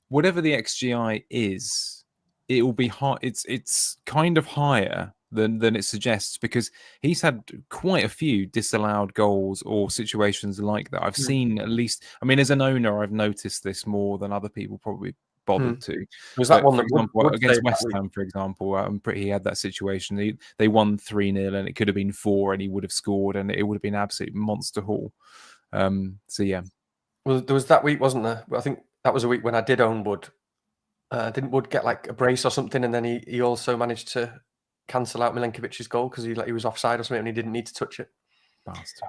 Whatever the XGI is, it will be high. It's kind of higher than it suggests, because he's had quite a few disallowed goals or situations like that. I've seen at least. I mean, as an owner, I've noticed this more than other people probably bothered to. Was that one for that example, would against West Ham, for example, I'm pretty. He had that situation. They won 3-0, and it could have been 4, and he would have scored, and it would have been an absolute monster haul. So yeah. Well, there was that week, wasn't there? I think that was a week when I did own Wood. Didn't Wood get like a brace or something, and then he also managed to cancel out Milenkovic's goal because he was offside or something, and he didn't need to touch it. Bastard.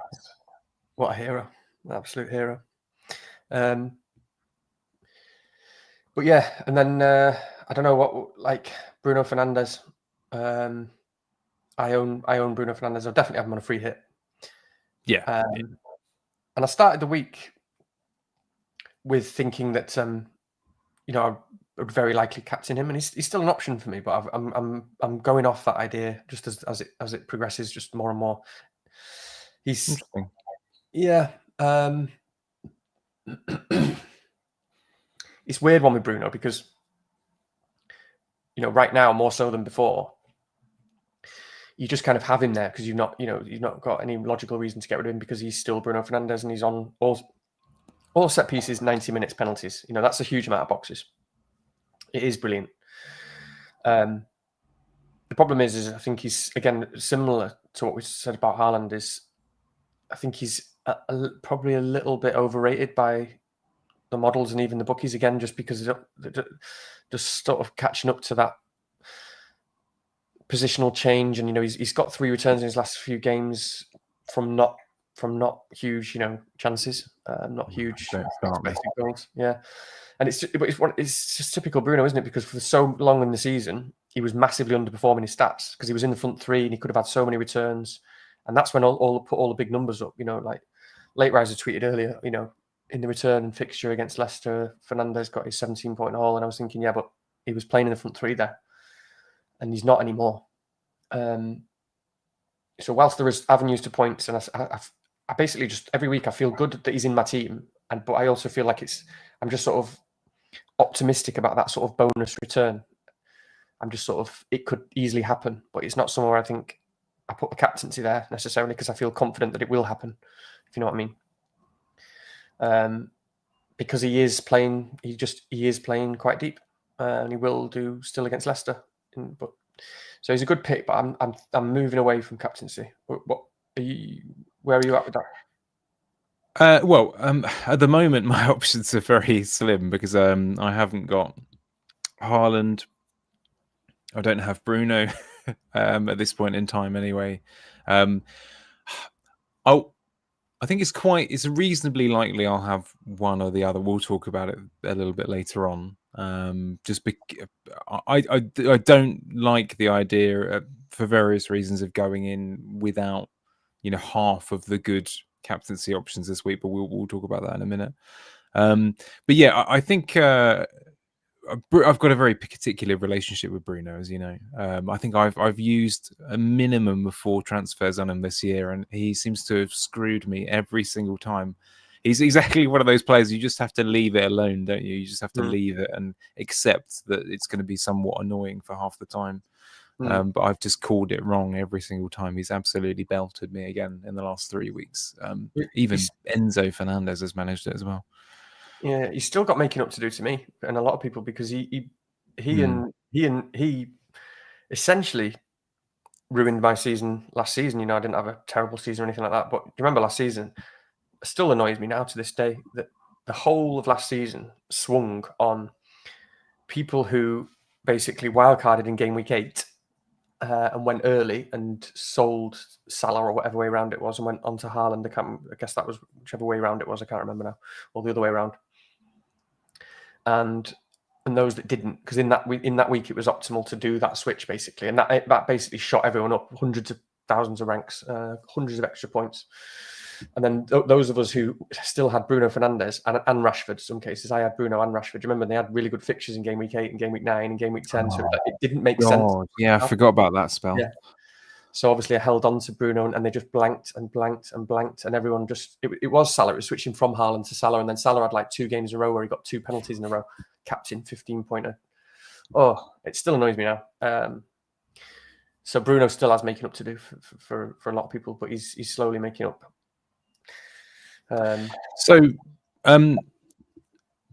What a hero! Absolute hero. But yeah, and then I don't know what, like Bruno Fernandes. I own Bruno Fernandes. I'll definitely have him on a free hit. Yeah. And I started the week with thinking that I would very likely captain him, and he's still an option for me. But I'm going off that idea just as it progresses, just more and more. He's interesting. Yeah. It's a weird one with Bruno because, right now more so than before, you just kind of have him there because you've not got any logical reason to get rid of him because he's still Bruno Fernandes and he's on all set pieces, 90 minutes penalties. That's a huge amount of boxes. It is brilliant. The problem is I think he's, again, similar to what we said about Haaland, is I think he's probably a little bit overrated by the models and even the bookies, again, just because they're just sort of catching up to that positional change. And he's got 3 returns in his last few games from not huge chances, not huge expected goals. Yeah, and it's just typical Bruno, isn't it? Because for so long in the season he was massively underperforming his stats because he was in the front 3 and he could have had so many returns, and that's when put all the big numbers up. Like Late Riser tweeted earlier, in the return and fixture against Leicester, Fernandes got his 17-point haul, and I was thinking, yeah, but he was playing in the front 3 there, and he's not anymore. So whilst there is avenues to points, and I basically just every week I feel good that he's in my team, but I also feel like I'm just sort of optimistic about that sort of bonus return. I'm just sort of, it could easily happen, but it's not somewhere I think I put the captaincy there necessarily because I feel confident that it will happen, if you know what I mean. Because he is playing quite deep, and he will do still against Leicester. So he's a good pick, but I'm moving away from captaincy. Where are you at with that? Well, at the moment, my options are very slim because I haven't got Haaland. I don't have Bruno at this point in time, anyway. I think it's reasonably likely I'll have one or the other. We'll talk about it a little bit later on. I don't like the idea for various reasons of going in without half of the good captaincy options this week, but we'll talk about that in a minute. But yeah, I think I've got a very particular relationship with Bruno, as you know. I think I've used a minimum of 4 transfers on him this year, and he seems to have screwed me every single time. He's exactly one of those players you just have to leave it alone, don't you? You just have to leave it and accept that it's going to be somewhat annoying for half the time. But I've just called it wrong every single time. He's absolutely belted me again in the last 3 weeks. Even Enzo Fernandez has managed it as well. Yeah, he's still got making up to do to me and a lot of people because he essentially ruined my season last season. I didn't have a terrible season or anything like that, but do you remember last season? It still annoys me now to this day that the whole of last season swung on people who basically wildcarded in game week 8 and went early and sold Salah or whatever way around it was and went on to Haaland. I guess that was whichever way around it was. I can't remember now, or the other way around. And those that didn't, because in that week it was optimal to do that switch basically, and that basically shot everyone up hundreds of thousands of ranks, hundreds of extra points. And then those of us who still had Bruno Fernandes and Rashford, in some cases, I had Bruno and Rashford. Remember, they had really good fixtures in game week 8 and game week 9 and game week 10. So it didn't make sense. Yeah, I forgot about that spell. Yeah. So obviously I held on to Bruno and they just blanked. And everyone just, it was Salah. It was switching from Haaland to Salah. And then Salah had like 2 games in a row where he got 2 penalties in a row. Captain 15-pointer. Oh, it still annoys me now. So Bruno still has making up to do for a lot of people, but he's slowly making up.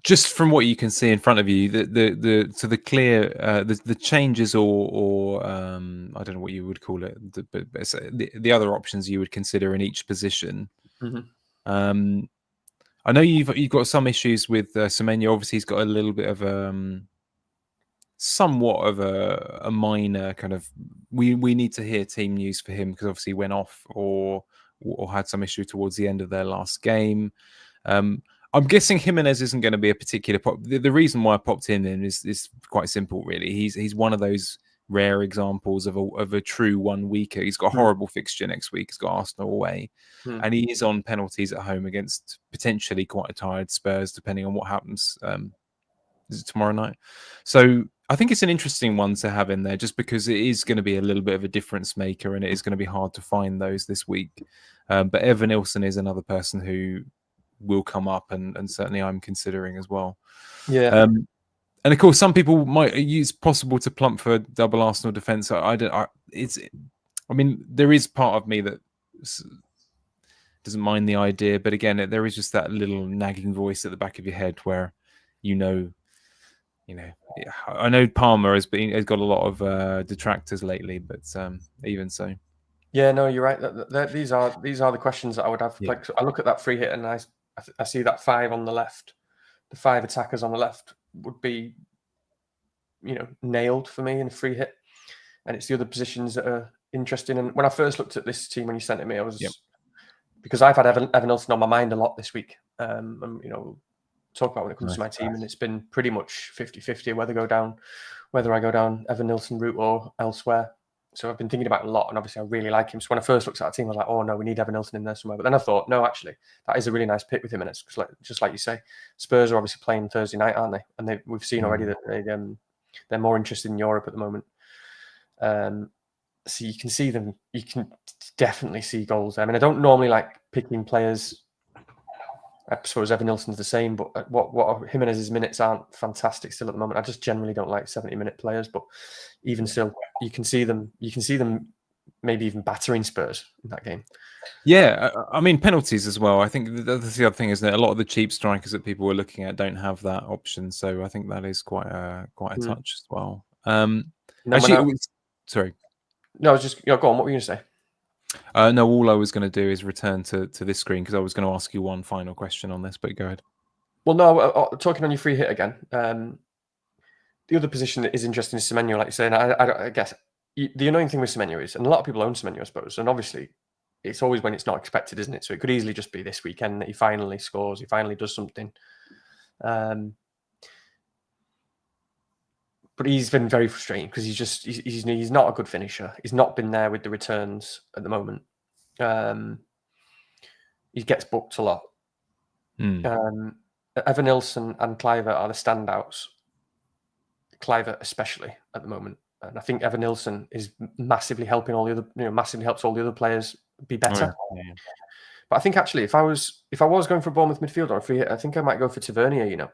Just from what you can see in front of you, the changes or I don't know what you would call it, but the other options you would consider in each position. Mm-hmm. I know you've got some issues with Semenyo. Obviously, he's got a little bit of somewhat of a minor kind of. We need to hear team news for him because obviously he went off or had some issue towards the end of their last game. I'm guessing Jimenez isn't going to be a particular pop. The reason why I popped him in is quite simple, really. He's one of those rare examples of a true 1 weeker. He's got a horrible fixture next week. He's got Arsenal away, and he is on penalties at home against potentially quite a tired Spurs, depending on what happens. Is it tomorrow night? So I think it's an interesting one to have in there, just because it is going to be a little bit of a difference maker, and it is going to be hard to find those this week. But Evan Nilsson is another person who will come up, and certainly I'm considering as well. Yeah. And of course, some people might use possible to plump for double Arsenal defense. I mean, there is part of me that doesn't mind the idea, but again, there is just that little nagging voice at the back of your head where, I know Palmer has got a lot of detractors lately, but even so. Yeah, no, you're right. These are the questions that I would have. Yeah. Like, I look at that free hit and I see that 5 on the left. The 5 attackers on the left would be, nailed for me in a free hit, and it's the other positions that are interesting. And when I first looked at this team when you sent it me, I was because I've had Evan Nilsson on my mind a lot this week. And we'll talk about when it comes to my team, and it's been pretty much 50-50 whether I go down Evan Nilsson route or elsewhere. So I've been thinking about it a lot, and obviously I really like him. So when I first looked at that team, I was like, oh no, we need Evan Nilsson in there somewhere. But then I thought, no, actually, that is a really nice pick with him in it. Just like you say, Spurs are obviously playing Thursday night, aren't they? And we've seen already that they're more interested in Europe at the moment. So you can see them. You can definitely see goals there. I mean, I don't normally like picking players. I suppose Evan Nilsson's the same, but what Jimenez's minutes aren't fantastic still at the moment. I just generally don't like 70-minute players, but even still, you can see them maybe even battering Spurs in that game. Yeah, I mean penalties as well. I think that's the other thing, isn't it? A lot of the cheap strikers that people were looking at don't have that option, so I think that is quite a touch as well. Sorry. No, I was just go on. What were you going to say? No, all I was going to do is return to this screen because I was going to ask you one final question on this, but go ahead. Well, no, talking on your free hit again. The other position that is interesting is Semenyo, like you say. And I guess the annoying thing with Semenyo is, and a lot of people own Semenyo, I suppose, and obviously it's always when it's not expected, isn't it? So it could easily just be this weekend that he finally scores, he finally does something. But he's been very frustrating because he's not a good finisher. He's not been there with the returns at the moment. He gets booked a lot. Evan Nilsson and Kluivert are the standouts. Kluivert especially at the moment, and I think Evan Nilsson is massively helping all the other, massively helps all the other players be better. Yeah. But I think actually, if I was going for a Bournemouth midfielder or a free hit, I think I might go for Tavernier.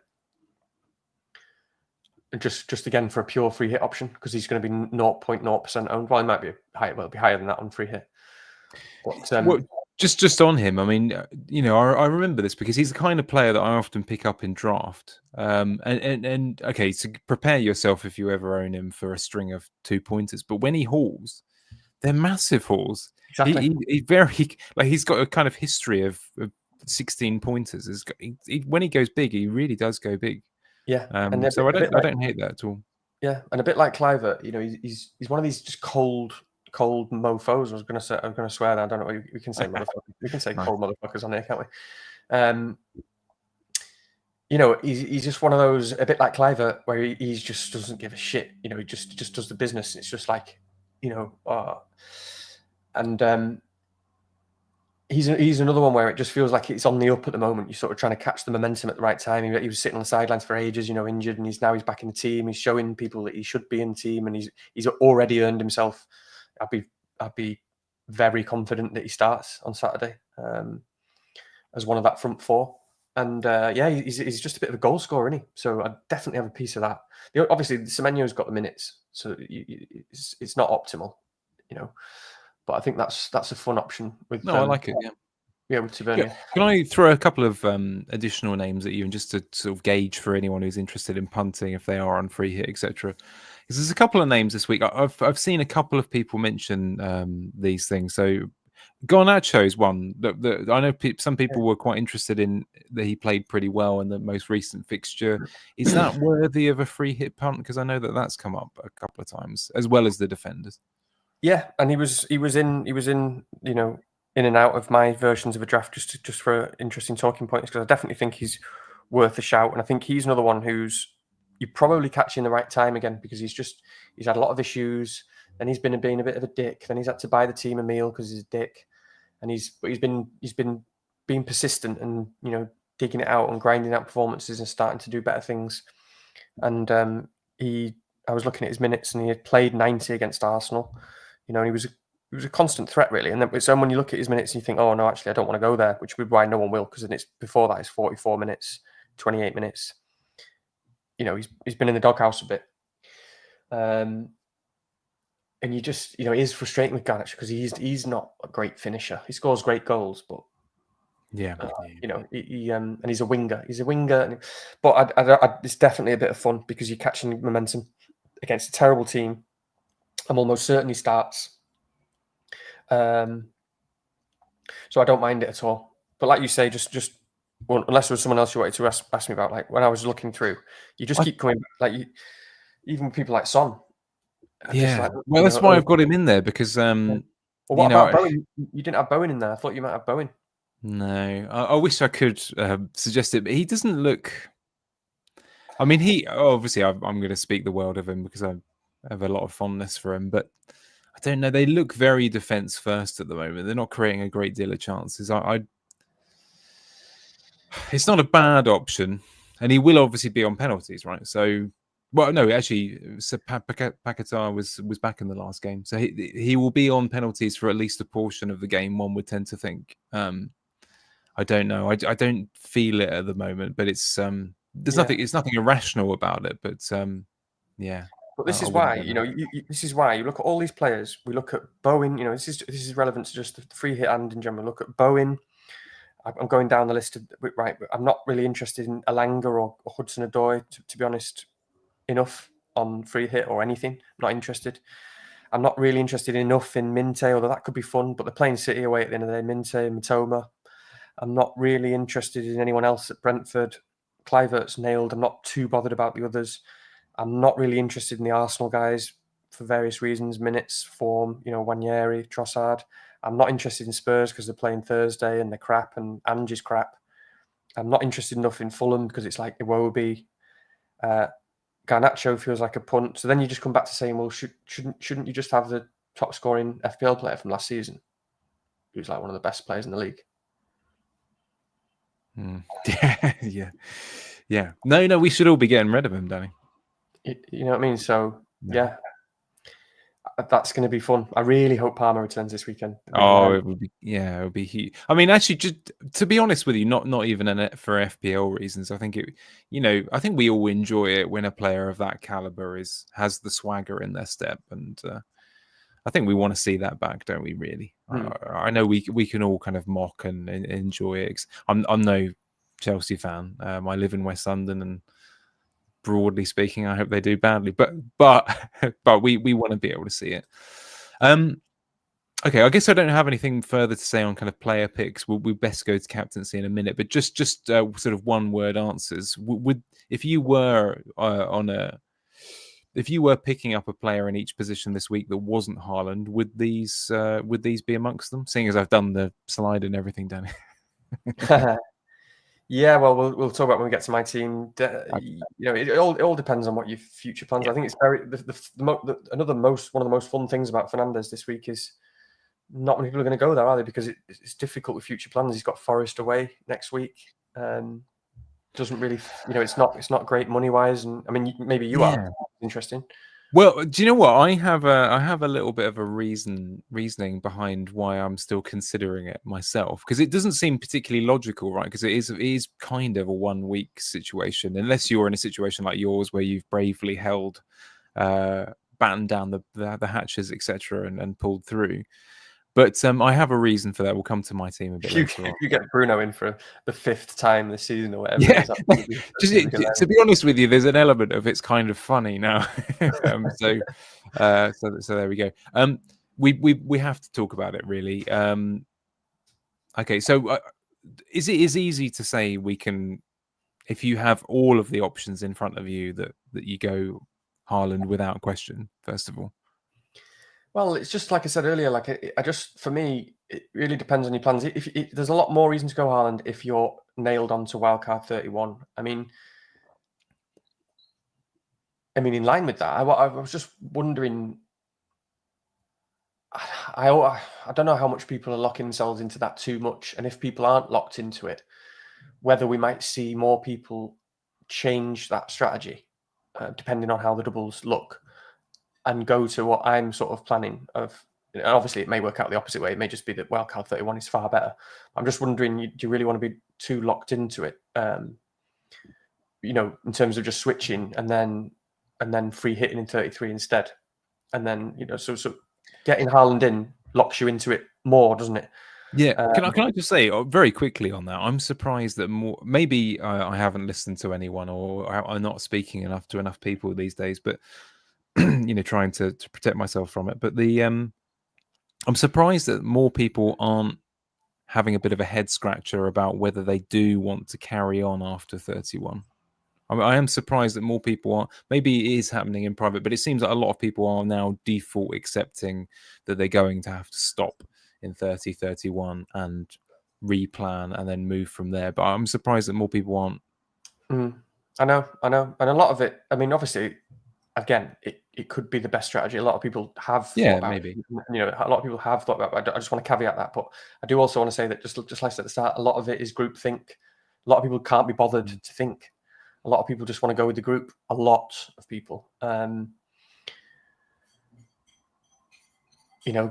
Just again for a pure free hit option because he's going to be 0.0% owned. Well, it might be higher. Well, it'll be higher than that on free hit. But, just on him, I mean, I remember this because he's the kind of player that I often pick up in draft. And okay, so prepare yourself if you ever own him for a string of 2-pointers. But when he hauls, they're massive hauls. Exactly. He's got a kind of history of 16-pointers. When he goes big, he really does go big. Yeah, so I don't hate that at all. Yeah, and a bit like Kluivert, he's one of these just cold mofos. I was going to swear that. I don't know. We can say motherfuckers. We can say cold motherfuckers on here, can't we? He's just one of those, a bit like Kluivert, where he just doesn't give a shit. He just does the business. It's just like, and he's another one where it just feels like it's on the up at the moment. You're sort of trying to catch the momentum at the right time. He was sitting on the sidelines for ages, injured, and he's back in the team. He's showing people that he should be in the team, and he's already earned himself. I'd be very confident that he starts on Saturday as one of that front four. And he's just a bit of a goal scorer, isn't he? So I definitely have a piece of that. Obviously, Semenyo's got the minutes, so it's not optimal, But I think that's a fun option with. No, I like it. Yeah, with Tavernier. Can I throw a couple of additional names at you, and just to sort of gauge for anyone who's interested in punting if they are on free hit, etc. Because there's a couple of names this week. I've seen a couple of people mention these things. So Garnacho's one that I know some people were quite interested in, that he played pretty well in the most recent fixture. Is that worthy of a free hit punt? Because I know that's come up a couple of times, as well as the defenders. Yeah, and he was in in and out of my versions of a draft just for interesting talking points, because I definitely think he's worth a shout, and I think he's another one who's you're probably catching the right time again, because he's had a lot of issues, and he's been being a bit of a dick. Then he's had to buy the team a meal because he's a dick, and he's been being persistent and digging it out and grinding out performances and starting to do better things. And I was looking at his minutes, and he had played 90 against Arsenal. And he was a constant threat, really. And then, so when you look at his minutes, you think, oh no, actually, I don't want to go there, which is why no one will, because then it's before that, it's 44 minutes, 28 minutes. He's been in the doghouse a bit. And you just, it is frustrating with Garnacho, because he's not a great finisher. He scores great goals, but and he's a winger. He's a winger, but it's definitely a bit of fun, because you're catching momentum against a terrible team. I'm almost certain he starts. So I don't mind it at all. But like you say, just unless there was someone else you wanted to ask me about, like when I was looking through, you just keep coming back. Like even with people like Son. Yeah, well, that's why I've got him in there, because Well, what about Bowen? You didn't have Bowen in there. I thought you might have Bowen. No, I wish I could suggest it, but he doesn't look. I mean, obviously I'm going to speak the world of him because I have a lot of fondness for him, but I don't know. They look very defense first at the moment. They're not creating a great deal of chances. It's not a bad option, and he will obviously be on penalties, right? So, well, no, actually, Paquetá was back in the last game, so he will be on penalties for at least a portion of the game. One would tend to think. I don't know. I don't feel it at the moment, but it's nothing. It's nothing irrational about it. But yeah. But this is why this is why you look at all these players. We look at Bowen. This is relevant to just the free hit and in general. Look at Bowen. I'm going down the list of right. I'm not really interested in Alanga or Hudson-Odoi, to be honest. Enough on free hit or anything. I'm not interested. I'm not really interested enough in Minte, although that could be fun. But they're playing City away at the end of the day. Minte, Matoma. I'm not really interested in anyone else at Brentford. Kluivert's nailed. I'm not too bothered about the others. I'm not really interested in the Arsenal guys for various reasons. Minutes, form, Wanyeri, Trossard. I'm not interested in Spurs because they're playing Thursday and they're crap, and Ange is crap. I'm not interested enough in Fulham because it's like Iwobi. Garnacho feels like a punt. So then you just come back to saying, well, shouldn't you just have the top scoring FPL player from last season, who's like one of the best players in the league? Yeah. No, we should all be getting rid of him, Danny. You know what I mean? So yeah, that's going to be fun. I really hope Palmer returns this weekend. It would be. Yeah, it would be huge. I mean, actually, just to be honest with you, not even for FPL reasons. I think I think we all enjoy it when a player of that caliber has the swagger in their step, and I think we want to see that back, don't we? Really, I know we can all kind of mock and enjoy it. I'm no Chelsea fan. I live in West London, and broadly speaking, I hope they do badly. But we want to be able to see it. Okay, I guess I don't have anything further to say on kind of player picks. We best go to captaincy in a minute, but just sort of one word answers. If you were picking up a player in each position this week that wasn't Haaland, would these be amongst them? Seeing as I've done the slide and everything, Danny. Yeah, well, we'll talk about when we get to my team. It all depends on what your future plans. Yeah. I think it's very one of the most fun things about Fernandes this week is not many people are going to go there, are they? Because it's difficult with future plans. He's got Forest away next week. Doesn't really, it's not great money wise. And I mean, maybe you are. Interesting. Well, do you know what? I have a little bit of a reasoning behind why I'm still considering it myself, because it doesn't seem particularly logical, right? Because it is kind of a 1 week situation, unless you're in a situation like yours where you've bravely held, battened down the hatches, etc., and pulled through. But I have a reason for that. We'll come to my team a bit later on. You get Bruno in for the 5th time this season or whatever. Yeah. To be honest with you, there's an element of it's kind of funny now. So there we go. We have to talk about it, really. Okay, so is it easy to say we can, if you have all of the options in front of you, that you go Haaland without question, first of all? Well, it's just like I said earlier. Like for me, it really depends on your plans. There's a lot more reason to go Haaland if you're nailed onto wildcard 31. I mean, in line with that, I was just wondering. I don't know how much people are locking themselves into that too much, and if people aren't locked into it, whether we might see more people change that strategy, depending on how the doubles look, and go to what I'm sort of planning of. Obviously, it may work out the opposite way. It may just be that wildcard 31 is far better. I'm just wondering, do you really want to be too locked into it? In terms of just switching and then free hitting in 33 instead, and then so getting Haaland in locks you into it more, doesn't it? Yeah. Can I just say very quickly on that? I'm surprised that more. Maybe I haven't listened to anyone, or I'm not speaking enough to enough people these days, but. Trying to protect myself from it. But I'm surprised that more people aren't having a bit of a head scratcher about whether they do want to carry on after 31. I am surprised that more people are. Maybe it is happening in private, but it seems that a lot of people are now default accepting that they're going to have to stop in 30, 31 and replan and then move from there. But I'm surprised that more people aren't. I know. And a lot of it, I mean, obviously, again, it could be the best strategy. A lot of people have thought about maybe. it. A lot of people have thought about it. I just want to caveat that. But I do also want to say that, just like I said at the start, a lot of it is group think. A lot of people can't be bothered to think. A lot of people just want to go with the group. A lot of people.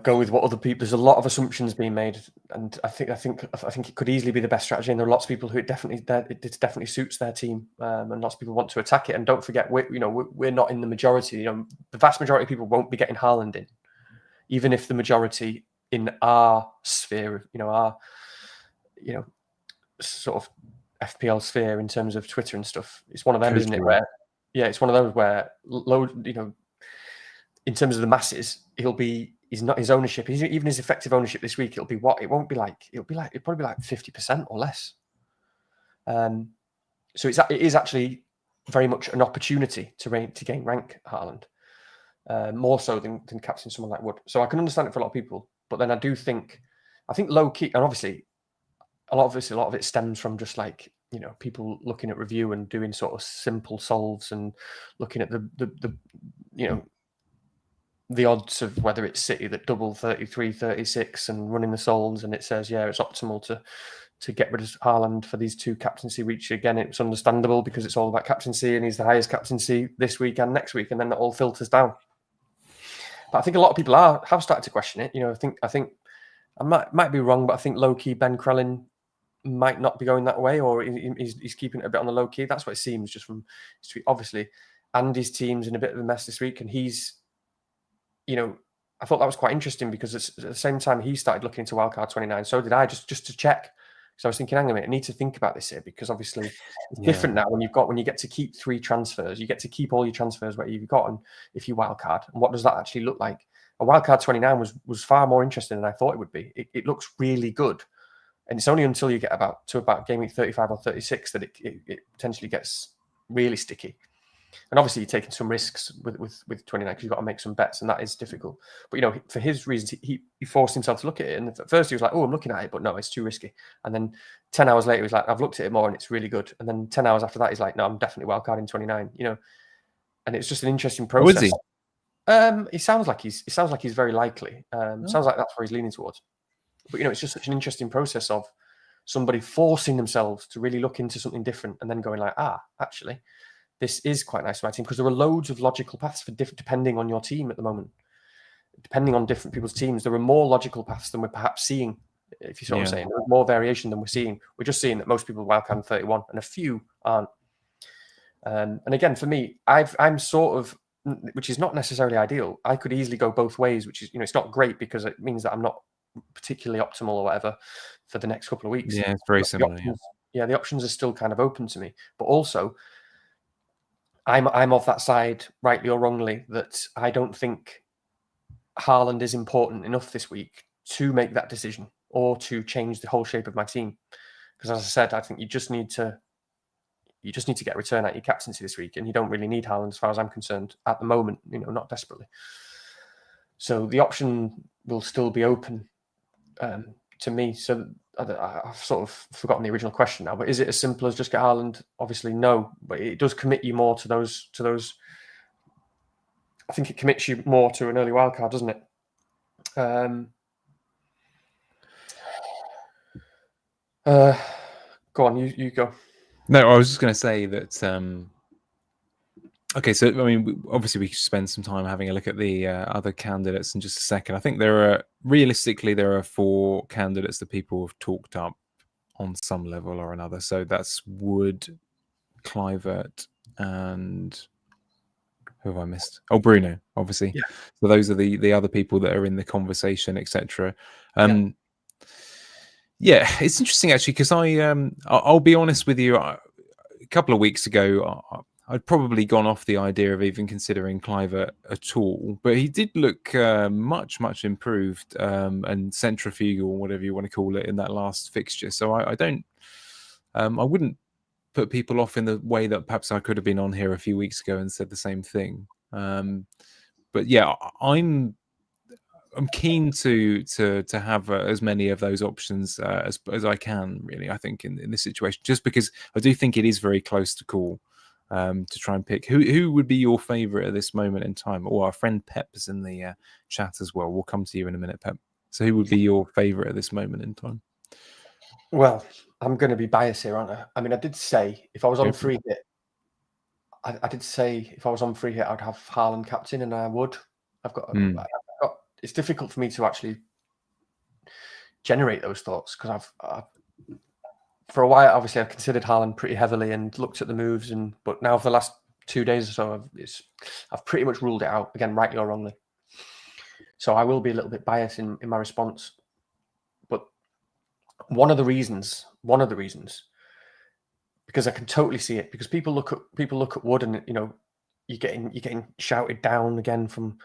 Go with what other people. There's a lot of assumptions being made, and I think it could easily be the best strategy. And there are lots of people who it definitely suits their team, and lots of people want to attack it. And don't forget, we're not in the majority. The vast majority of people won't be getting Haaland in, even if the majority in our sphere, our sort of FPL sphere in terms of Twitter and stuff. It's one of them, isn't it? Where it's one of those where in terms of the masses, he's not his ownership, even his effective ownership this week. It'll probably be like 50% or less. So it is actually very much an opportunity to gain rank, Haaland, more so than captain someone like Wood. So I can understand it for a lot of people, but then I think low key, and obviously a lot of it stems from just like people looking at review and doing sort of simple solves and looking at the odds of whether it's City that double 33, 36 and running the solves, and it says, it's optimal to get rid of Haaland for these two captaincy reach. Again, it's understandable because it's all about captaincy and he's the highest captaincy this week and next week, and then that all filters down. But I think a lot of people have started to question it. I think I might be wrong, but I think low-key Ben Crellin might not be going that way, or he's keeping it a bit on the low-key. That's what it seems just from his tweet. Obviously, Andy's team's in a bit of a mess this week, and he's I thought that was quite interesting because at the same time he started looking into wildcard 29, so did I, just to check. So I was thinking, hang on a minute, I need to think about this here because obviously it's different now when you get to keep 3 transfers, you get to keep all your transfers where you've got, and if you wildcard, and what does that actually look like? A wildcard 29 was far more interesting than I thought it would be. It looks really good, and it's only until you get about game week 35 or 36 that it potentially gets really sticky. And obviously, you're taking some risks with 29 because you've got to make some bets, and that is difficult. But for his reasons, he forced himself to look at it. And at first, he was like, "Oh, I'm looking at it, but no, it's too risky." And then 10 hours later, he was like, "I've looked at it more, and it's really good." And then 10 hours after that, he's like, "No, I'm definitely wildcarding 29." And it's just an interesting process. It sounds like he's very likely. Sounds like that's where he's leaning towards. But it's just such an interesting process of somebody forcing themselves to really look into something different and then going like, actually, this is quite nice for my team, because there are loads of logical paths for depending on your team at the moment. Depending on different people's teams, there are more logical paths than we're perhaps seeing. If you sort of saying, there's more variation than we're seeing. We're just seeing that most people wildcard 31 and a few aren't. And again, for me, I'm sort of, which is not necessarily ideal. I could easily go both ways, which is, it's not great because it means that I'm not particularly optimal or whatever for the next couple of weeks. Yeah, it's very similar. The options are still kind of open to me, but also I'm of that side, rightly or wrongly, that I don't think Haaland is important enough this week to make that decision or to change the whole shape of my team. Because as I said, I think you just need to get a return at your captaincy this week, and you don't really need Haaland as far as I'm concerned at the moment, not desperately. So the option will still be open to me. So I've sort of forgotten the original question now, but is it as simple as just get Haaland? Obviously, no, but it does commit you more to those. I think it commits you more to an early wildcard, doesn't it? Go on, you go. No, I was just going to say that. Okay, so I mean, obviously we could spend some time having a look at the other candidates in just a second. I think realistically there are 4 candidates that people have talked up on some level or another. So that's Wood, Kluivert, and who have I missed? Oh, Bruno, obviously. Yeah. So those are the other people that are in the conversation, etc. Yeah, it's interesting actually, because I'll be honest with you. A couple of weeks ago, I'd probably gone off the idea of even considering Kluivert at all, but he did look much improved and centrifugal, whatever you want to call it, in that last fixture. So I wouldn't put people off in the way that perhaps I could have been on here a few weeks ago and said the same thing. But yeah, I'm keen to have as many of those options as I can, really. I think in this situation, just because I do think it is very close to call to try and pick who would be your favourite at this moment in time. Or our friend Pep is in the chat as well. We'll come to you in a minute, Pep. So who would be your favourite at this moment in time? Well, I'm going to be biased here, aren't I? I mean, I did say if I was on free hit, I did say if I was on free hit, I'd have Haaland captain, and I would. It's difficult for me to actually generate those thoughts because I've for a while, obviously, I've considered Haaland pretty heavily and looked at the moves, but now for the last 2 days or so, I've pretty much ruled it out, again, rightly or wrongly. So I will be a little bit biased in my response. But one of the reasons, because I can totally see it, because people look at Wood, and you're getting shouted down again from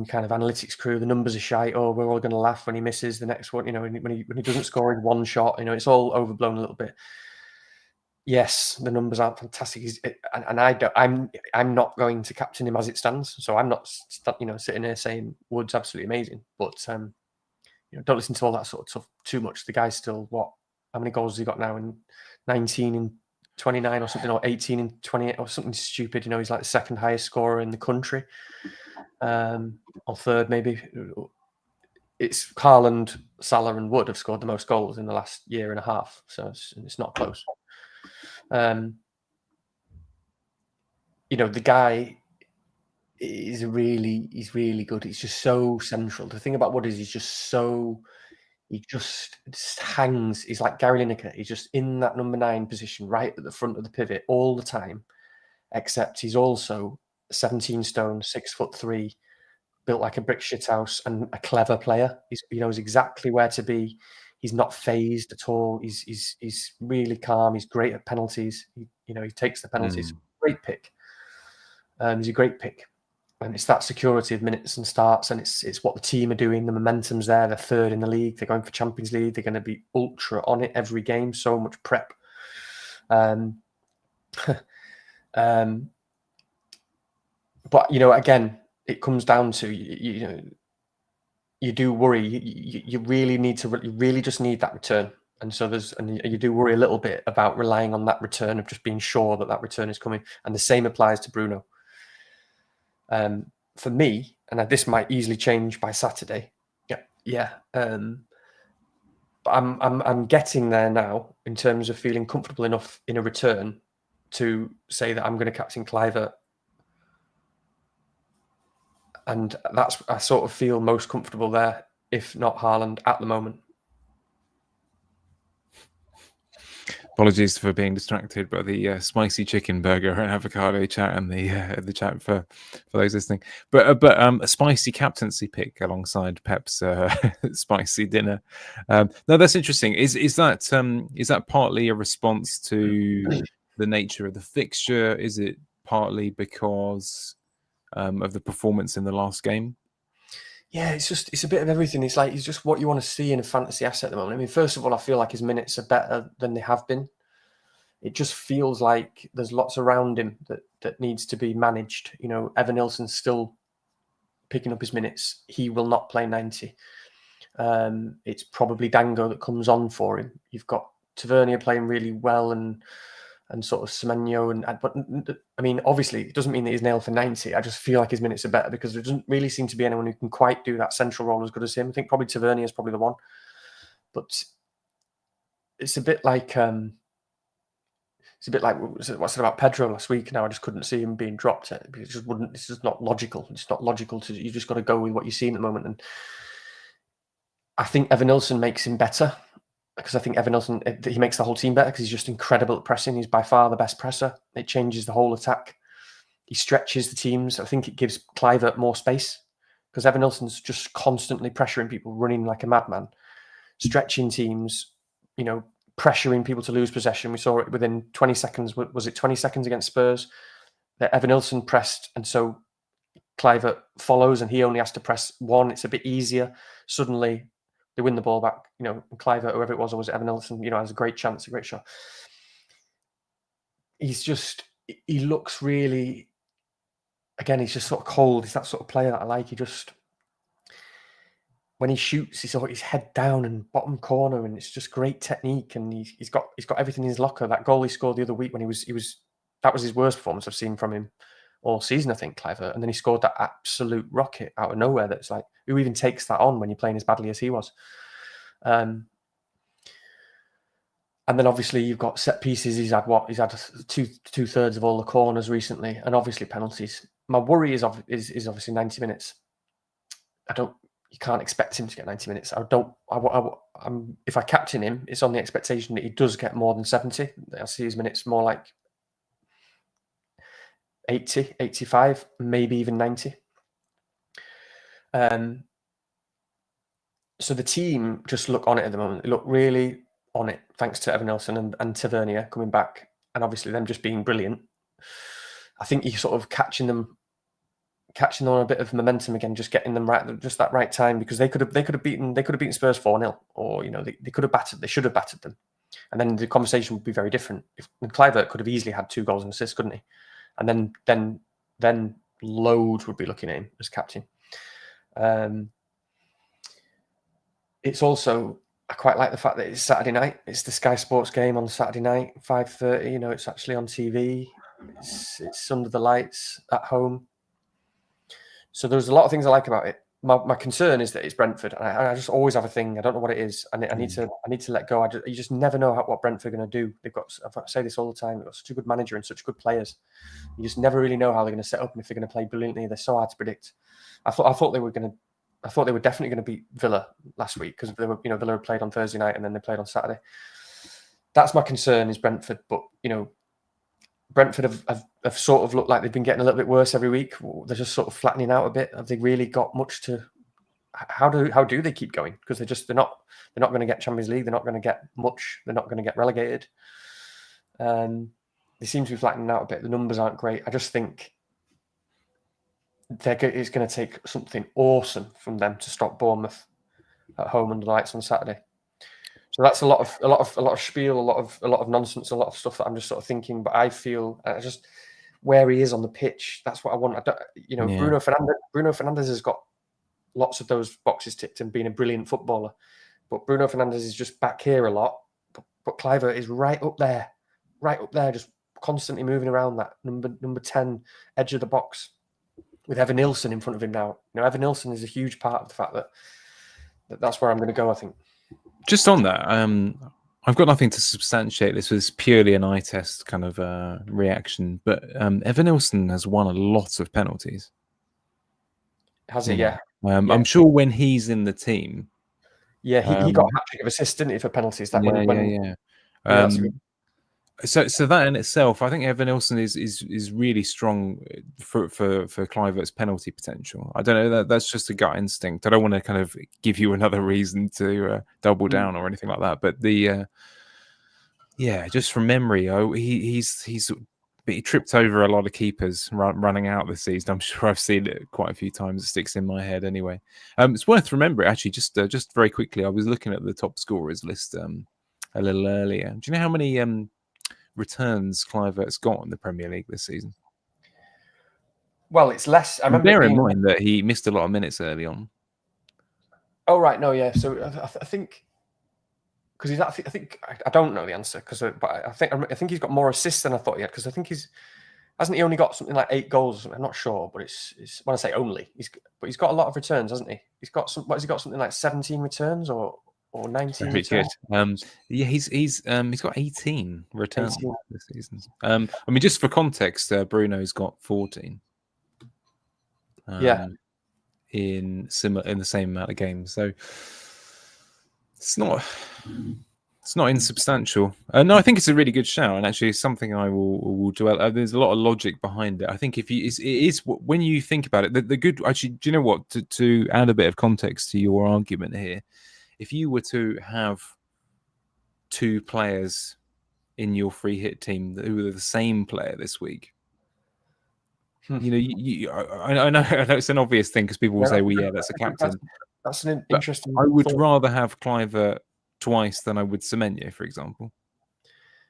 kind of analytics crew. The numbers are shite. Oh, we're all going to laugh when he misses the next one. When he doesn't score in one shot. It's all overblown a little bit. Yes, the numbers aren't fantastic, I'm not going to captain him as it stands. So I'm not, sitting there saying Wood's absolutely amazing. But don't listen to all that sort of stuff too much. The guy's still how many goals has he got now? In 19 and 29 or something, or 18 and 28 or something stupid. He's like the second highest scorer in the country, or third maybe. It's Haaland, Salah, and Wood have scored the most goals in the last year and a half. So it's not close. The guy is he's really good. He's just so central. The thing about Wood is he just hangs. He's like Gary Lineker. He's just in that number 9 position, right at the front of the pivot all the time. Except he's also 17 stone, 6'3", built like a brick shithouse, and a clever player. He knows exactly where to be. He's not phased at all. He's really calm. He's great at penalties. He takes the penalties. Great pick. He's a great pick. And it's that security of minutes and starts, and it's what the team are doing. The momentum's there. They're third in the league. They're going for Champions League. They're going to be ultra on it every game. So much prep. But again, it comes down to you do worry. You really need to. You really just need that return, and so you do worry a little bit about relying on that return, of just being sure that return is coming. And the same applies to Bruno. for me, and this might easily change by Saturday. Yeah. But I'm getting there now in terms of feeling comfortable enough in a return to say that I'm going to captain Kluivert, and I sort of feel most comfortable there, if not Haaland, at the moment. Apologies for being distracted by the spicy chicken burger and avocado chat and the chat for those listening. But a spicy captaincy pick alongside Pep's spicy dinner. No, that's interesting. Is that partly a response to the nature of the fixture? Is it partly because of the performance in the last game? Yeah, it's a bit of everything. It's just what you want to see in a fantasy asset at the moment. I mean, first of all, I feel like his minutes are better than they have been. It just feels like there's lots around him that needs to be managed. You know, Evan Nilsson's still picking up his minutes. He will not play 90. It's probably Dango that comes on for him. You've got Tavernier playing really well and sort of Semenyo but I mean, obviously, it doesn't mean that he's nailed for 90. I just feel like his minutes are better because there doesn't really seem to be anyone who can quite do that central role as good as him. I think probably Tavernier is probably the one, but it's a bit like what's it about Pedro last week. Now I just couldn't see him being dropped. It just wouldn't. It's just not logical. It's not logical to. You just got to go with what you're seeing at the moment. And I think Evan Nilsson makes him better because I think Evan Nilsson, he makes the whole team better because he's just incredible at pressing. He's by far the best presser. It changes the whole attack. He stretches the teams. I think it gives Kluivert more space because Evan Nilsson's just constantly pressuring people, running like a madman, stretching teams, you know, pressuring people to lose possession. We saw it within 20 seconds. Was it 20 seconds against Spurs that Evan Nilsson pressed, and so Kluivert follows, and he only has to press one. It's a bit easier. Suddenly, they win the ball back. You know, Kluivert, whoever it was, or was it Evan Nilsson? You know, has a great chance, a great shot. He looks really. Again, he's just sort of cold. He's that sort of player that I like. He just, when he shoots, he's always head down and bottom corner, and it's just great technique. And he's got everything in his locker. That goal he scored the other week when he was that was his worst performance I've seen from him all season, I think, Kluivert. And then he scored that absolute rocket out of nowhere. That's like, who even takes that on when you're playing as badly as he was? And then obviously you've got set pieces. He's had two thirds of all the corners recently, and obviously penalties. My worry is obviously 90 minutes. You can't expect him to get 90 minutes. If I captain him, it's on the expectation that he does get more than 70. I see his minutes more like 80, 85, maybe even 90. So the team just look on it at the moment. They look really on it, thanks to Evan Nilsson and Tavernier coming back, and obviously them just being brilliant. I think you're sort of catching them on a bit of momentum again, just getting them right, just that right time, because they could have beaten Spurs 4-0, or you know they should have battered them, and then the conversation would be very different. If Kluivert could have easily had 2 goals and assists, couldn't he? And then loads would be looking at him as captain. It's also, I quite like the fact that it's Saturday night. It's the Sky Sports game on Saturday night, 5:30. You know, it's actually on TV. It's under the lights at home. So there's a lot of things I like about it. My concern is that it's Brentford, and I just always have a thing. I don't know what it is, and I need to let go. You just never know what Brentford are going to do. I say this all the time. They've got such a good manager and such good players. You just never really know how they're going to set up and if they're going to play brilliantly. They're so hard to predict. I thought they were definitely going to beat Villa last week because Villa had played on Thursday night and then they played on Saturday. That's my concern is Brentford, but you know, Brentford have sort of looked like they've been getting a little bit worse every week. They're just sort of flattening out a bit. Have they really got much to? How do they keep going? Because they're not going to get Champions League. They're not going to get much. They're not going to get relegated. They seem to be flattening out a bit. The numbers aren't great. I just think it's going to take something awesome from them to stop Bournemouth at home under the lights on Saturday. So that's a lot of spiel, a lot of nonsense, a lot of stuff that I'm just sort of thinking. But I feel just where he is on the pitch, that's what I want. Bruno Fernandes has got lots of those boxes ticked and being a brilliant footballer. But Bruno Fernandes is just back here a lot. But Kluivert is right up there, just constantly moving around that number 10 edge of the box. with Evan Nilsson in front of him now. You know, Evan Nilsson is a huge part of the fact that that's where I'm going to go, I think. Just on that, I've got nothing to substantiate. This was purely an eye test kind of reaction. But Evan Nilsson has won a lot of penalties. Has he? Yeah. I'm sure when he's in the team. Yeah, he got a hat-trick of assist, didn't he, for penalties? That So that in itself, I think Evan Nilsson is really strong for Kluivert's penalty potential. I don't know, that's just a gut instinct. I don't want to kind of give you another reason to double down or anything like that. But just from memory, he tripped over a lot of keepers running out this season. I'm sure I've seen it quite a few times. It sticks in my head anyway. It's worth remembering, actually, just very quickly. I was looking at the top scorers list a little earlier. Do you know how many returns Kluivert's got in the Premier League this season? Well, it's less. I remember. Bear in mind that he missed a lot of minutes early on. Oh right, no, yeah. So I think because I don't know the answer but I think he's got more assists than I thought he had, because I think hasn't he only got something like 8 goals or something? I'm not sure, but it's when I say only, he's got a lot of returns, hasn't he? He's got something like 17 returns or 19 returns? He's got 18 returns this season. I mean, just for context, Bruno's got 14. In the same amount of games, so it's not insubstantial. No, I think it's a really good shout, and actually it's something I will dwell. There's a lot of logic behind it. I think it is when you think about it, the good. Actually, do you know what? To add a bit of context to your argument here, if you were to have 2 players in your free hit team who are the same player this week, you know, I know it's an obvious thing because people will say, well, yeah, that's a captain. That's an interesting. I would rather have Kluivert twice than I would Semenyo, for example.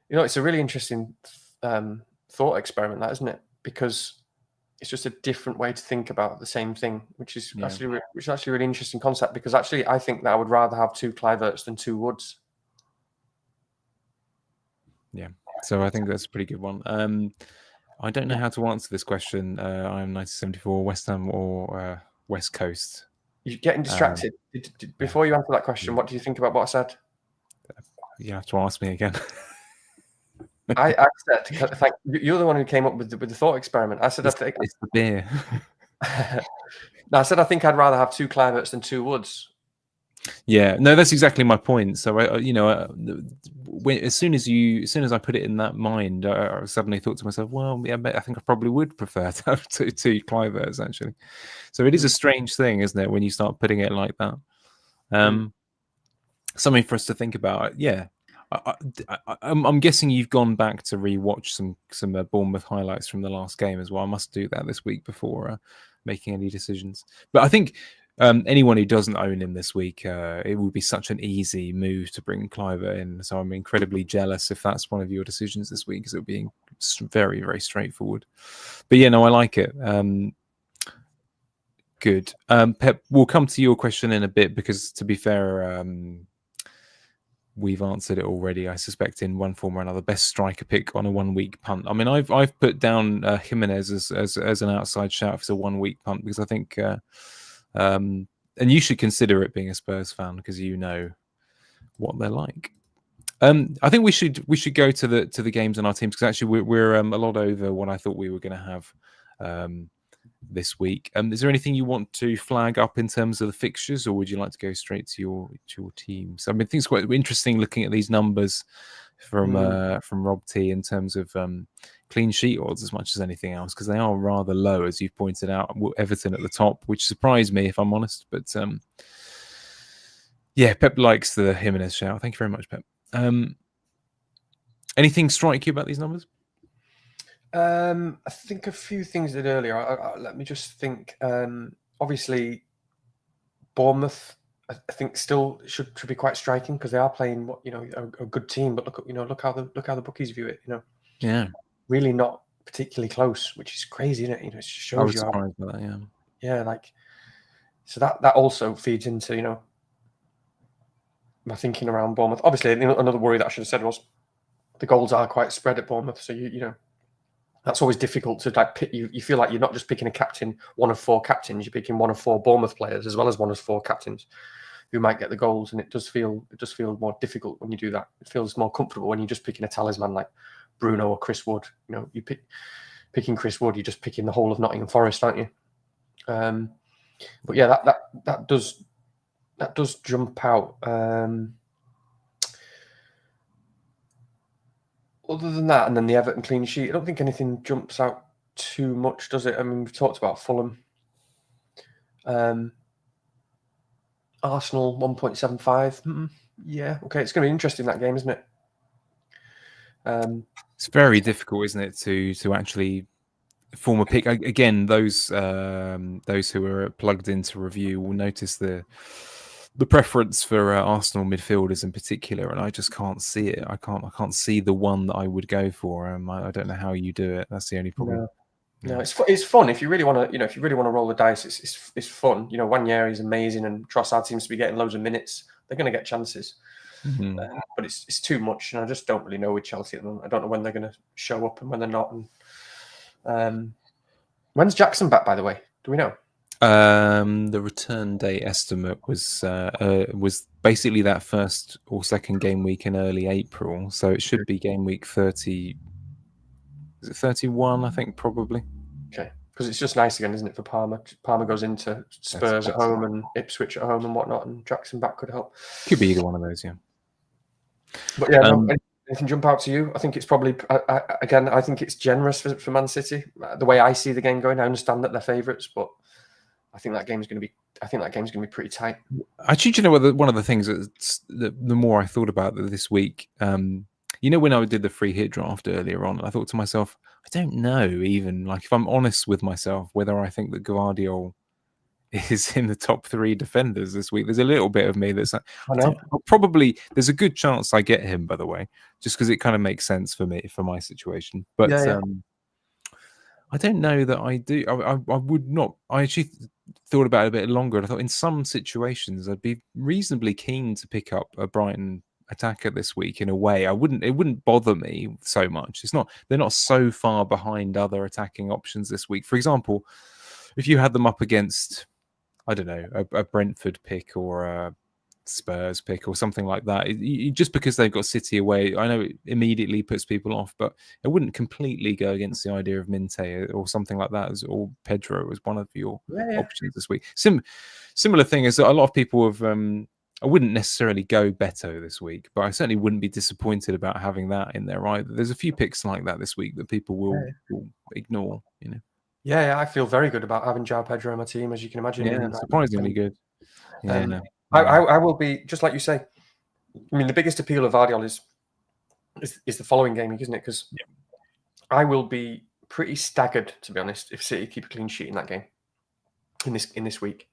You know, it's a really interesting thought experiment, that, isn't it? Because it's just a different way to think about the same thing, which is actually a really interesting concept. Because actually, I think that I would rather have 2 Kluiverts than 2 Woods. Yeah, so I think that's a pretty good one. I don't know how to answer this question. I'm 1974, West Ham or West Coast. You're getting distracted. Before you answer that question, what do you think about what I said? You have to ask me again. I said, you're the one who came up with the thought experiment. I said, it's the beer. No, I said I think I'd rather have 2 Kluiverts than 2 Woods. Yeah, no, that's exactly my point. So as soon as I put it in that mind, I suddenly thought to myself, well, yeah, I think I probably would prefer to have 2 Kluiverts, actually. So it is a strange thing, isn't it, when you start putting it like that? Something for us to think about. Yeah, I'm guessing you've gone back to rewatch some Bournemouth highlights from the last game as well. I must do that this week before making any decisions. But I think anyone who doesn't own him this week, it would be such an easy move to bring Kluivert in. So I'm incredibly jealous if that's one of your decisions this week, because it would be very, very straightforward. But yeah, no, I like it. Good. Pep, we'll come to your question in a bit, because to be fair, we've answered it already, I suspect, in one form or another. Best striker pick on a 1-week punt. I mean, I've put down Jimenez as an outside shout if it's a 1-week punt, because I think and you should consider it, being a Spurs fan, because you know what they're like. I think we should go to the games on our teams, because actually we're a lot over what I thought we were going to have this week. Is there anything you want to flag up in terms of the fixtures, or would you like to go straight to your teams? I mean, I think it's quite interesting looking at these numbers from Rob T in terms of clean sheet odds as much as anything else, because they are rather low, as you've pointed out. Everton at the top, which surprised me, if I'm honest. But yeah, Pep likes the Jimenez shout. Thank you very much, Pep. Anything strike you about these numbers? I think a few things did earlier. Let me just think. Obviously, Bournemouth, I think, still should be quite striking, because they are playing a good team. But look how the bookies view it. Yeah, really not particularly close, which is crazy, isn't it? It just shows I was you surprised by that. Yeah, so that also feeds into my thinking around Bournemouth. Obviously, another worry that I should have said was the goals are quite spread at Bournemouth, so that's always difficult to like pick. You feel like you're not just picking a captain, one of 4 captains. You're picking one of 4 Bournemouth players as well as one of 4 captains who might get the goals, and it does feel more difficult when you do that. It feels more comfortable when you're just picking a talisman like Bruno or Chris Wood. You know, picking Chris Wood, you're just picking the whole of Nottingham Forest, aren't you? But yeah, that does jump out. Other than that, and then the Everton clean sheet, I don't think anything jumps out too much, does it? I mean, we've talked about Fulham. Arsenal 1.75. Yeah, okay. It's going to be interesting, that game, isn't it? It's very difficult, isn't it, to actually form a pick. Again, those who are plugged into review will notice the preference for Arsenal midfielders in particular, and I just can't see it. I can't see the one that I would go for. I don't know how you do it. That's the only problem. No, it's fun if you really want to. If you really want to roll the dice, it's fun. Wanyeri is amazing, and Trossard seems to be getting loads of minutes. They're going to get chances, but it's too much, and I just don't really know with Chelsea at the moment. I don't know when they're going to show up and when they're not. And when's Jackson back, by the way? Do we know? The return date estimate was basically that first or second game week in early April, so it should be game week 30. Is it 31? I think probably. Okay, because it's just nice again, isn't it, for Palmer? Palmer goes into Spurs at home and Ipswich at home and whatnot, and Jackson back could help. Could be either one of those, yeah. But yeah, anything jump out to you? I think it's probably I think it's generous for Man City. The way I see the game going, I understand that they're favourites, but I think that game's going to be pretty tight. Actually, do you know what? One of the things the more I thought about this week, when I did the free hit draft earlier on, I thought to myself, I don't know, even like if I'm honest with myself, whether I think that Gvardiol is in the top 3 defenders this week. There's a little bit of me that's probably there's a good chance I get him, by the way, just because it kind of makes sense for me for my situation. But I don't know that I do. I would not. I actually thought about it a bit longer, and I thought in some situations I'd be reasonably keen to pick up a Brighton attacker this week. In a way, it wouldn't bother me so much. They're not so far behind other attacking options this week. For example, if you had them up against, I don't know, a Brentford pick or a Spurs pick or something like that, just because they've got City away, I know it immediately puts people off, but it wouldn't completely go against the idea of Minte or something like that, or Pedro as one of your options this week. Similar thing is that a lot of people have. I wouldn't necessarily go Beto this week, but I certainly wouldn't be disappointed about having that in there either. There's a few picks like that this week that people will ignore. Yeah, I feel very good about having João Pedro on my team, as you can imagine. Yeah, surprisingly good. Yeah. I will be, just like you say, I mean, the biggest appeal of Gvardiol is the following game week, isn't it? Because I will be pretty staggered, to be honest, if City keep a clean sheet in that game, in this week.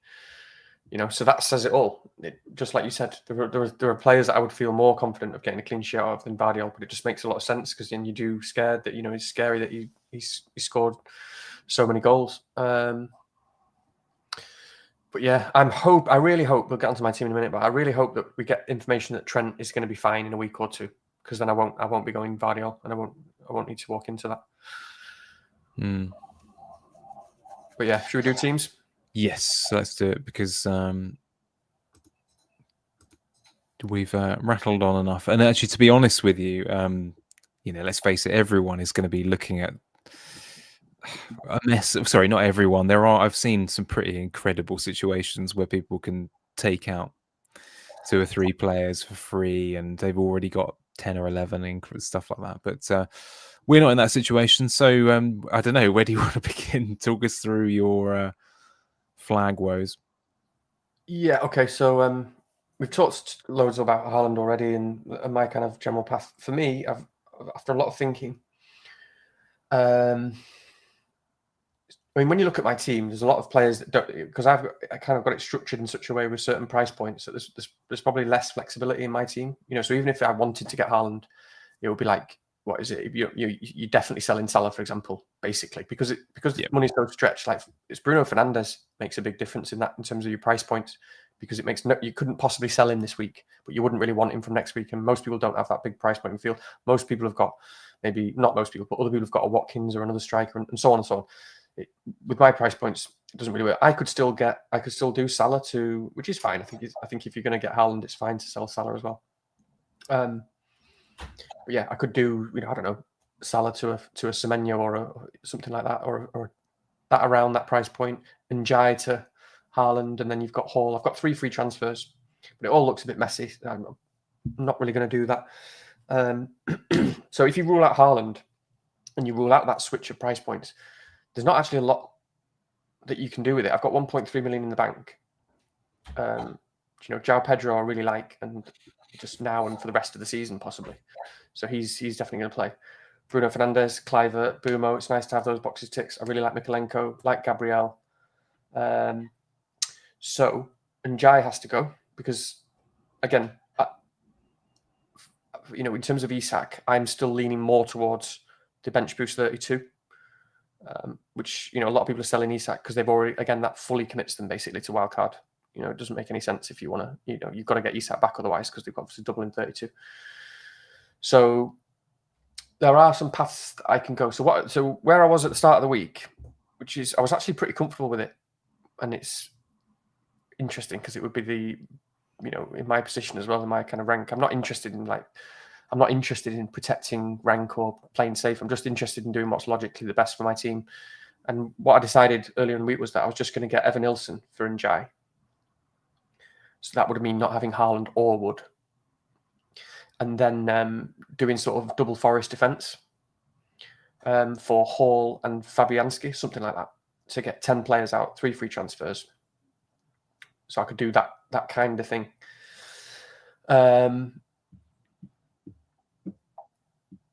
So that says it all. Just like you said, there are players that I would feel more confident of getting a clean sheet out of than Gvardiol, but it just makes a lot of sense because then you do scared that, it's scary that he scored so many goals. But yeah, I really hope, we'll get onto my team in a minute, but I really hope that we get information that Trent is going to be fine in a week or two, because then I won't be going Gvardiol, and I won't need to walk into that. But yeah, should we do teams? Yes, let's do it, because we've rattled on enough. And actually, to be honest with you, let's face it, everyone is going to be looking at a mess. Sorry, not everyone. I've seen some pretty incredible situations where people can take out 2 or 3 players for free, and they've already got 10 or 11 and stuff like that. But we're not in that situation. So I don't know. Where do you want to begin? Talk us through your flag woes. Yeah. Okay. So we've talked loads about Haaland already, and my kind of general path. For me, after a lot of thinking, I mean, when you look at my team, there's a lot of players that don't, because I kind of got it structured in such a way with certain price points that there's probably less flexibility in my team. So even if I wanted to get Haaland, it would be like, what is it? You're definitely selling Salah, for example, basically, because money's so stretched. Like it's Bruno Fernandes makes a big difference in that in terms of your price points, because it makes you couldn't possibly sell him this week, but you wouldn't really want him from next week, and most people don't have that big price point and feel. Most people have got maybe not most people, but other people have got a Watkins or another striker, and so on and so on. With my price points, it doesn't really work. I could still do Salah to, which is fine. I think if you're going to get Haaland, it's fine to sell Salah as well. But yeah, I could do, I don't know, Salah to a Semenyo or something like that, or that around that price point, and Jai to Haaland, and then you've got Hall. I've got 3 free transfers, but it all looks a bit messy. I'm not really going to do that. So if you rule out Haaland and you rule out that switch of price points, there's not actually a lot that you can do with it. I've got 1.3 million in the bank. João Pedro I really like, and just now and for the rest of the season possibly. So he's definitely going to play. Bruno Fernandes, Kluivert, Bumo. It's nice to have those boxes ticks. I really like Mikolenko, like Gabriel. And Jai has to go because, again, in terms of Isak, I'm still leaning more towards the bench boost 32, which, a lot of people are selling Isak because they've already, again, that fully commits them basically to wildcard. It doesn't make any sense if you want to, you've got to get Isak back otherwise because they've obviously doubling 32. So there are some paths that I can go. So where I was at the start of the week, which is, I was actually pretty comfortable with it. And it's interesting because it would be the, in my position as well, in my kind of rank. I'm not interested in protecting rank or playing safe. I'm just interested in doing what's logically the best for my team. And what I decided earlier in the week was that I was just going to get Evan Nilsson for Njai. So that would mean not having Haaland or Wood. And then doing sort of double Forest defence for Hall and Fabianski, something like that, to get 10 players out, 3 free transfers. So I could do that kind of thing.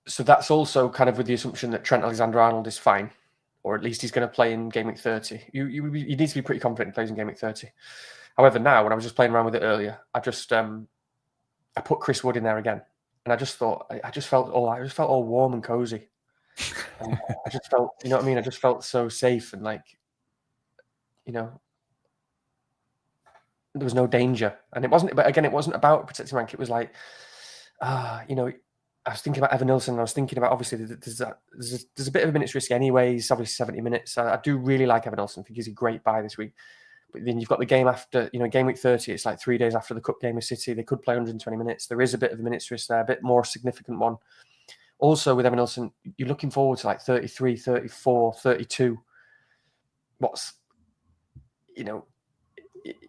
So that's also kind of with the assumption that Trent Alexander-Arnold is fine, or at least he's going to play in Game Week 30. You need to be pretty confident he plays in Game Week 30. However, now when I was just playing around with it earlier, I just I put Chris Wood in there again, and I just thought I just felt all warm and cozy, and I just felt, what I mean. I just felt so safe and like, there was no danger, and it wasn't. But again, it wasn't about protecting rank. It was like, I was thinking about Evan Nilsson. I was thinking about, obviously there's a bit of a minute's risk anyway. It's obviously 70 minutes. I do really like Evan Nilsson. I think he's a great buy this week. But then you've got the game after, Game Week 30. It's like 3 days after the cup game with City. They could play 120 minutes. There is a bit of a minute's risk there, a bit more significant one. Also with Evan Nilsson, you're looking forward to like 33, 34, 32.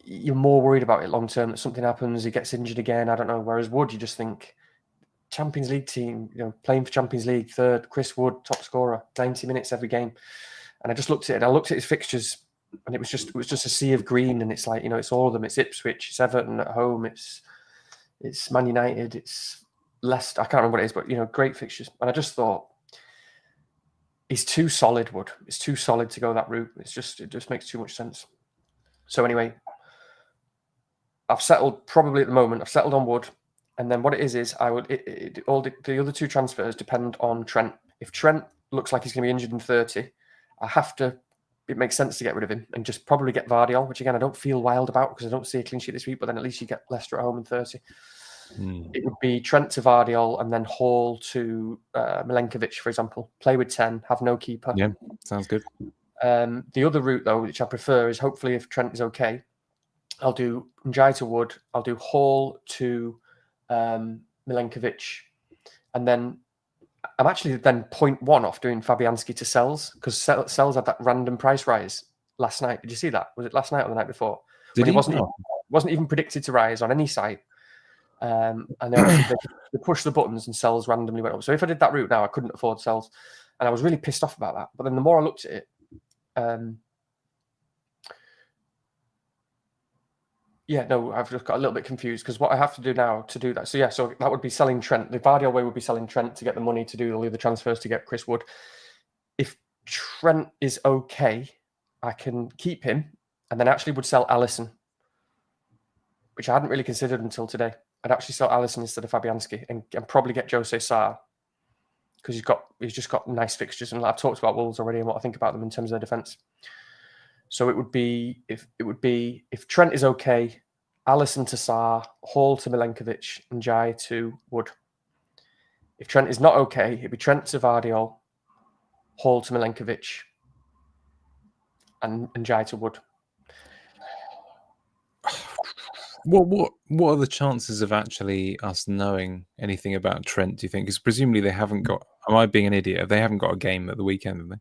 You're more worried about it long term, that something happens, he gets injured again. I don't know. Whereas Wood, you just think Champions League team, playing for Champions League, third, Chris Wood, top scorer, 90 minutes every game. And I just looked at it, and I looked at his fixtures, and it was just a sea of green. And it's like, it's all of them. It's Ipswich, it's Everton at home, it's Man United, it's Leicester. I can't remember what it is, but great fixtures. And I just thought, he's too solid, Wood. It's too solid to go that route. It just makes too much sense. So anyway, I've settled probably at the moment. I've settled on Wood, and then what it is I would all the other 2 transfers depend on Trent. If Trent looks like he's going to be injured in 30, it makes sense to get rid of him and just probably get Vardiol, which again I don't feel wild about because I don't see a clean sheet this week. But then at least you get Leicester at home in 30. It would be Trent to Vardiol and then Hall to Milenkovic, for example. Play with 10, have no keeper. Yeah, sounds good. The other route, though, which I prefer, is hopefully if Trent is okay, I'll do Njai to Wood, I'll do Hall to Milenkovic, and then I'm actually then 0.1 off doing Fabianski to Sells, because Sells had that random price rise last night. Did you see that? Was it last night or the night before? Did he? Wasn't even predicted to rise on any site. And then they pushed the buttons and Sells randomly went up. So if I did that route now, I couldn't afford Sells. And I was really pissed off about that. But then the more I looked at it, I've just got a little bit confused because what I have to do now to do that. So that would be selling Trent. The Vardiol way would be selling Trent to get the money to do all the other transfers to get Chris Wood. If Trent is okay, I can keep him and then actually would sell Alisson, which I hadn't really considered until today. I'd actually sell Alisson instead of Fabianski and probably get Jose Sarr because he's just got nice fixtures. And I've talked about Wolves already and what I think about them in terms of their defence. So it would be if Trent is okay, Alisson to Sarr, Hall to Milenkovic, and Jai to Wood. If Trent is not okay, it'd be Trent to Vardiol, Hall to Milenkovic, and Jai to Wood. What are the chances of actually us knowing anything about Trent, do you think? Because presumably they haven't got... Am I being an idiot? They haven't got a game at the weekend, have they?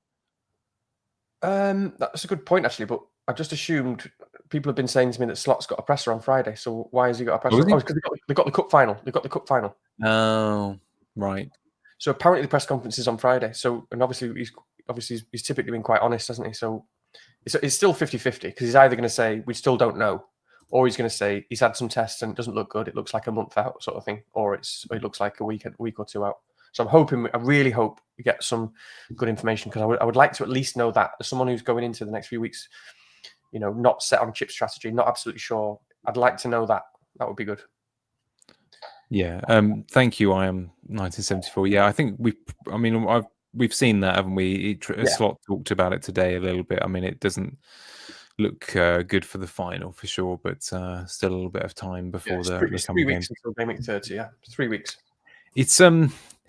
That's a good point, actually, but I just assumed people have been saying to me that Slot's got a presser on Friday, so why has he got a presser? Oh, because they got the cup final. They got the cup final. Oh, right. So apparently the press conference is on Friday. So, and obviously he's typically been quite honest, hasn't he? So it's still 50-50 because he's either going to say we still don't know, or he's going to say he's had some tests and it doesn't look good. It looks like a month out, sort of thing, or it looks like a week or two out. So I really hope we get some good information because I would like to at least know that as someone who's going into the next few weeks, not set on chip strategy, not absolutely sure. I'd like to know that. That would be good. Yeah. Thank you. I am 1974. Yeah, I think we've seen that, haven't we? Slot talked about it today a little bit. I mean, it doesn't look good for the final for sure, but still a little bit of time before the 3 weeks until Gameweek 30. Yeah, 3 weeks.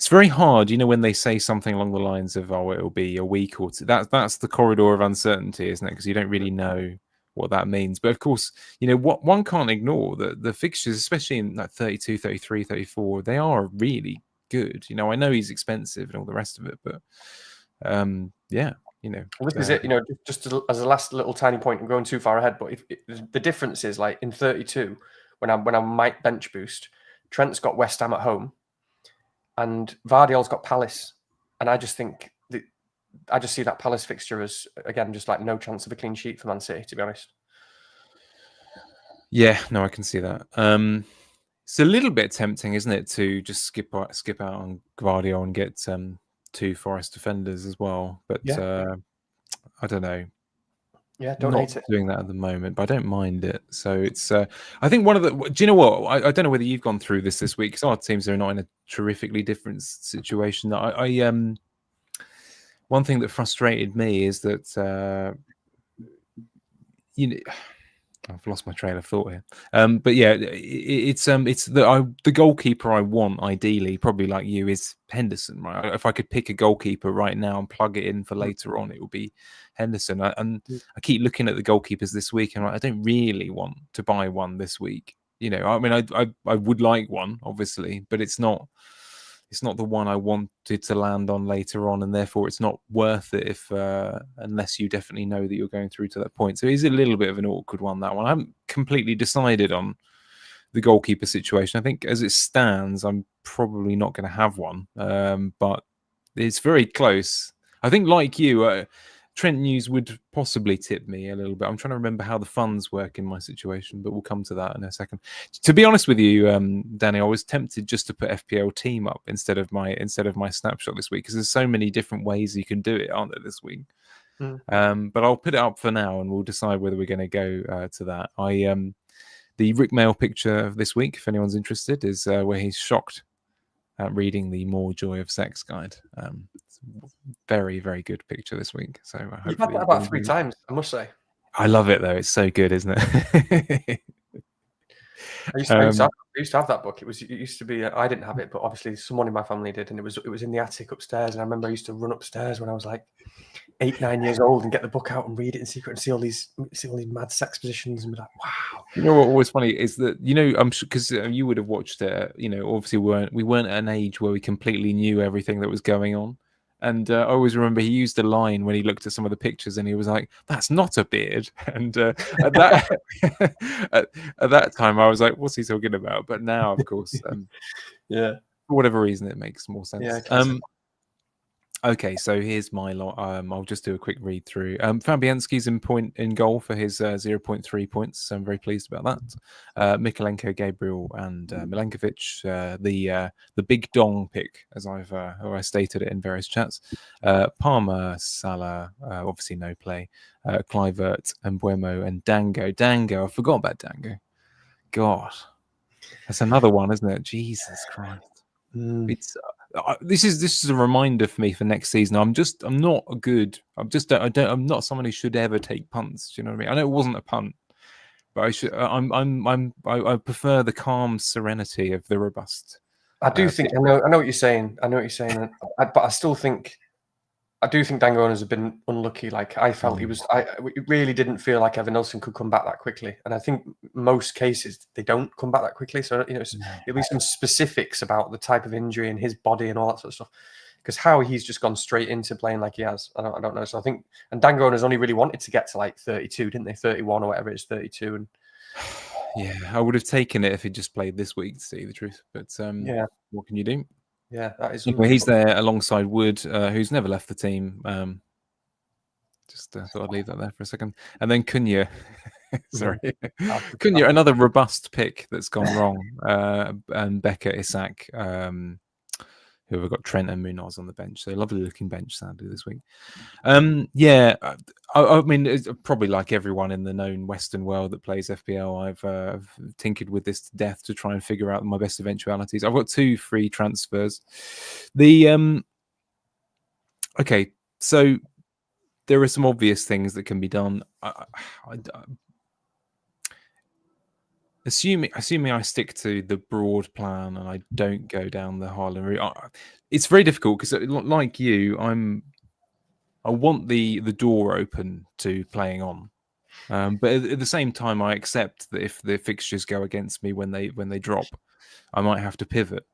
It's very hard, when they say something along the lines of, "Oh, it'll be a week or two." That's the corridor of uncertainty, isn't it? Because you don't really know what that means. But of course, what one can't ignore that the fixtures, especially in like 32, 33, 34, they are really good. I know he's expensive and all the rest of it, but yeah, Well, this is it. Just as a last little tiny point, I'm going too far ahead, but if the difference is like in 32, when I might bench boost, Trent's got West Ham at home, and Vardiol's got Palace, and I just think I just see that Palace fixture as, again, just like no chance of a clean sheet for Man City, to be honest. Yeah, no, I can see that. It's a little bit tempting, isn't it, to just skip out on Gvardiol and get 2 Forest defenders as well. But I don't know. Yeah, don't hate it. Doing that at the moment, but I don't mind it. So it's I think one of the... Do you know what? I don't know whether you've gone through this week, because our teams are not in a terrifically different situation. I one thing that frustrated me is that I've lost my train of thought here. But yeah, it's the goalkeeper I want, ideally, probably like you, is Henderson, right? If I could pick a goalkeeper right now and plug it in for later on, it would be Henderson. I keep looking at the goalkeepers this week, and I don't really want to buy one this week. I mean, I would like one, obviously, but it's not the one I wanted to land on later on, and therefore it's not worth it unless you definitely know that you're going through to that point. So it is a little bit of an awkward one, that one. I haven't completely decided on the goalkeeper situation. I think as it stands, I'm probably not going to have one, but it's very close. I think, like you, Trent News would possibly tip me a little bit. I'm trying to remember how the funds work in my situation, but we'll come to that in a second. To be honest with you, Danny, I was tempted just to put FPL team up instead of my snapshot this week, because there's so many different ways you can do it, aren't there, this week? But I'll put it up for now, and we'll decide whether we're going to go to that. The Rick Mail picture of this week, if anyone's interested, is where he's shocked at reading the More Joy of Sex guide. It's a very, very good picture this week. So you've had that about 3 times, I must say. I love it, though. It's so good, isn't it? I used to have that book. It used to be. I didn't have it, but obviously someone in my family did, and it was in the attic upstairs. And I remember I used to run upstairs when I was like 8, 9 years old and get the book out and read it in secret and see all these mad sex positions and be like, wow. You know what was funny is that I'm sure, because you would have watched it. Obviously we weren't at an age where we completely knew everything that was going on. And I always remember he used a line when he looked at some of the pictures, and he was like, "That's not a beard." And at that time, I was like, "What's he talking about?" But now, of course, for whatever reason, it makes more sense. Yeah. Okay, so here's my lot. I'll just do a quick read through. Fabianski's in goal for his 0.3 points, so I'm very pleased about that. Mikolenko, Gabriel, and Milenkovic, the big dong pick, as I stated it in various chats. Palmer, Salah, obviously no play. Kluivert, Mbuemo, and Dango. I forgot about Dango. God, that's another one, isn't it? Jesus Christ. It's this is a reminder for me for next season. I'm not not someone who should ever take punts. Do you know what I mean? I know it wasn't a punt, but I prefer the calm serenity of the robust I do think I know what you're saying. I know what you're saying, but I still think I do think Dango has been unlucky. Like I felt it really didn't feel like Evan Nilsson could come back that quickly, and I think most cases they don't come back that quickly. So there'll be some specifics about the type of injury and his body and all that sort of stuff. Because how he's just gone straight into playing like he has, I don't know. So I think, and Dango has only really wanted to get to like 32, didn't they? 31 or whatever it is, 32, and yeah, I would have taken it if he just played this week, to tell you the truth. But yeah, what can you do? yeah, that is. Anyway, he's there alongside Wood, who's never left the team. Just thought I'd leave that there for a second. And then Cunha. Sorry. Cunha, another robust pick that's gone wrong. And Becker, Isak, who have got Trent and Munoz on the bench. So lovely looking bench, sadly, this week. Yeah, I mean, it's probably like everyone in the known Western world that plays FPL, I've tinkered with this to death to try and figure out my best eventualities. I've got 2 free transfers. Okay, so there are some obvious things that can be done. Assuming I stick to the broad plan and I don't go down the Haaland route, it's very difficult because, like you, I want the door open to playing on, but at the same time, I accept that if the fixtures go against me when they drop, I might have to pivot.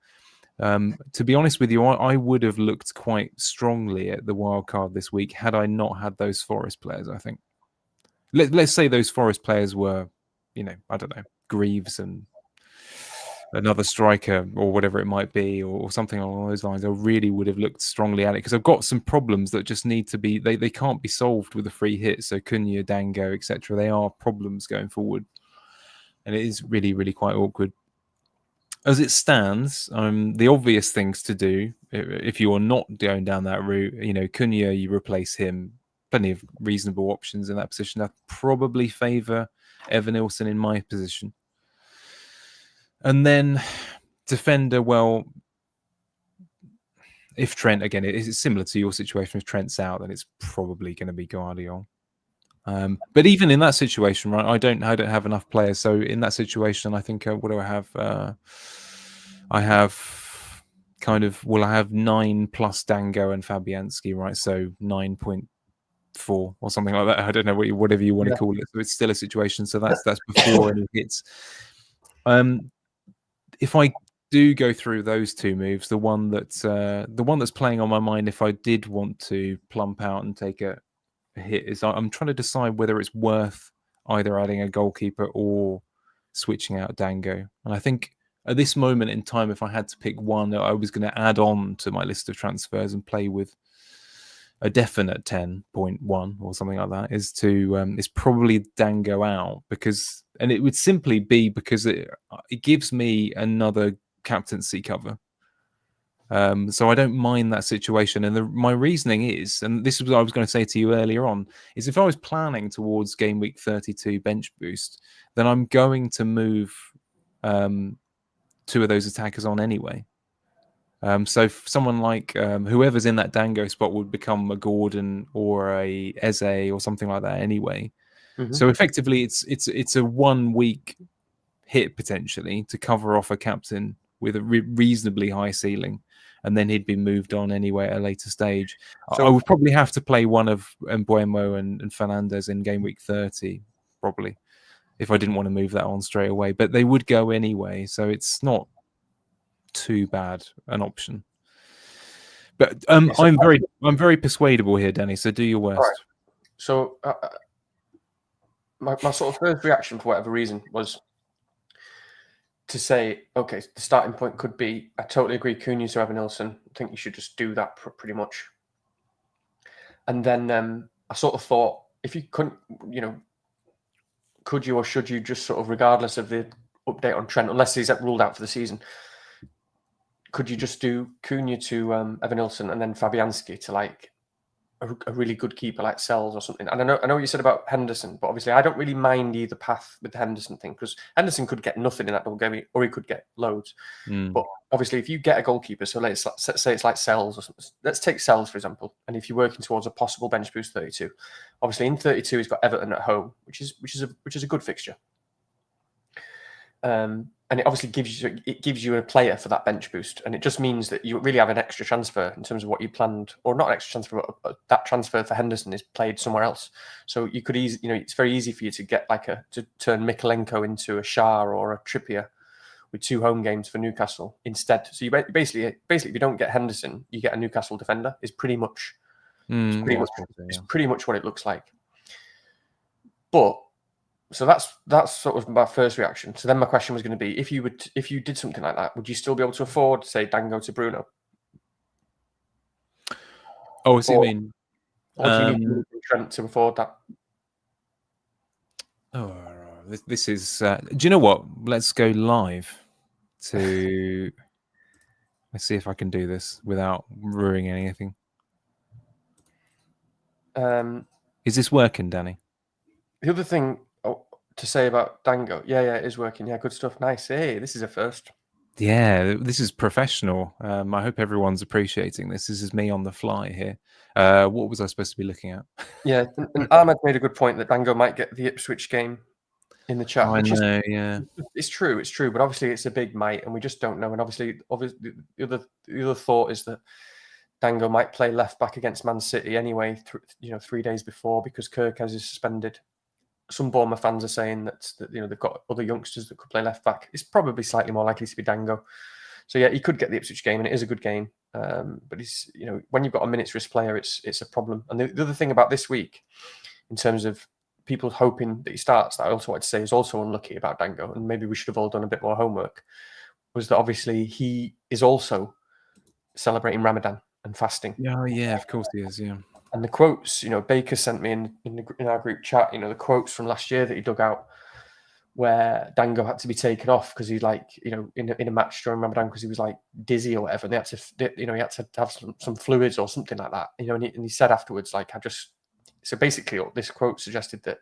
To be honest with you, I would have looked quite strongly at the wild card this week had I not had those Forest players. I think. Let's say those Forest players were, I don't know, Greaves and another striker or whatever it might be, or something along those lines. I really would have looked strongly at it because I've got some problems that just need to be. They can't be solved with a free hit. So Cunha, Dango, etc. They are problems going forward, and it is really, really quite awkward. As it stands, the obvious things to do if you are not going down that route, Cunha, you replace him. Plenty of reasonable options in that position. I'd probably favour Evan Nilsson in my position. And then defender, well, if Trent, again, it's similar to your situation. If Trent's out, then it's probably going to be Guardiola. But even in that situation, right, I don't have enough players. So in that situation, I think, what do I have? I have I have 9 plus Dango and Fabianski, right? So 9.4 or something like that. I don't know whatever you want to call it. So it's still a situation. So that's before any hits. If I do go through those 2 moves, the one that's playing on my mind, if I did want to plump out and take a hit, is I'm trying to decide whether it's worth either adding a goalkeeper or switching out Dango. And I think at this moment in time, if I had to pick one, I was going to add on to my list of transfers and play with a definite 10.1 or something like that. Is probably Dango out and it would simply be because it gives me another captaincy cover. So I don't mind that situation. And my reasoning is, and this is what I was going to say to you earlier on, is if I was planning towards game week 32 bench boost, then I'm going to move 2 of those attackers on anyway. So someone like whoever's in that Dango spot would become a Gordon or a Eze or something like that anyway. Mm-hmm. So effectively, it's a 1 week hit potentially to cover off a captain with a reasonably high ceiling, and then he'd be moved on anyway at a later stage. So I would probably have to play one of Mbuemo and Fernandez in game week 30, probably, if I didn't want to move that on straight away. But they would go anyway, so it's not too bad an option. But I'm very persuadable here, Danny. So do your worst. Right. So my sort of first reaction, for whatever reason, was to say, okay, the starting point could be, I totally agree, Cunha to Evan Nilsson. I think you should just do that pretty much. And then I sort of thought, if you couldn't, could you or should you just sort of, regardless of the update on Trent, unless he's ruled out for the season, could you just do Cunha to Evan Nilsson and then Fabianski to like a really good keeper like Sells or something? And I know what you said about Henderson, but obviously I don't really mind either path with the Henderson thing, because Henderson could get nothing in that double game, or he could get loads. But obviously, if you get a goalkeeper, so let's say it's like Sells or something. Let's take Sells, for example, and if you're working towards a possible bench boost 32, obviously in 32 he's got Everton at home, which is a good fixture. and it obviously gives you a player for that bench boost, and it just means that you really have an extra transfer in terms of what you planned, or not an extra transfer, but that transfer for Henderson is played somewhere else. So you could it's very easy for you to get to turn Mikolenko into a Shah or a Trippier with 2 home games for Newcastle instead. So you basically if you don't get Henderson, you get a Newcastle defender. Is pretty much pretty much what it looks like. But so that's sort of my first reaction. So then my question was going to be, if you did something like that, would you still be able to afford, say, Dango to Bruno? Oh, what do you mean? Or do you need Trent to afford that? Oh, this is. Do you know what? Let's go live to. Let's see if I can do this without ruining anything. Is this working, Danny? The other thing to say about Dango, yeah, it is working. Yeah, good stuff. Nice. Hey, this is a first. Yeah, this is professional. I hope everyone's appreciating this. This is me on the fly here. What was I supposed to be looking at? Yeah, and Ahmed made a good point that Dango might get the Ipswich game in the chat. I know, yeah. It's true, but obviously it's a big might, and we just don't know. And obviously the other thought is that Dango might play left back against Man City anyway, 3 days before, because Kirkes is suspended. Some Bournemouth fans are saying that they've got other youngsters that could play left back. It's probably slightly more likely to be Dango. So yeah, he could get the Ipswich game, and it is a good game. But he's when you've got a minutes risk player, it's a problem. And the other thing about this week, in terms of people hoping that he starts, that I also wanted to say is also unlucky about Dango, and maybe we should have all done a bit more homework, was that obviously he is also celebrating Ramadan and fasting. Oh yeah, of course he is. Yeah. And the quotes, Baker sent me in our group chat, the quotes from last year that he dug out, where Dango had to be taken off because he's in a match during Ramadan because he was like dizzy or whatever, and they had to, he had to have some fluids or something like that, and he said afterwards, so basically this quote suggested that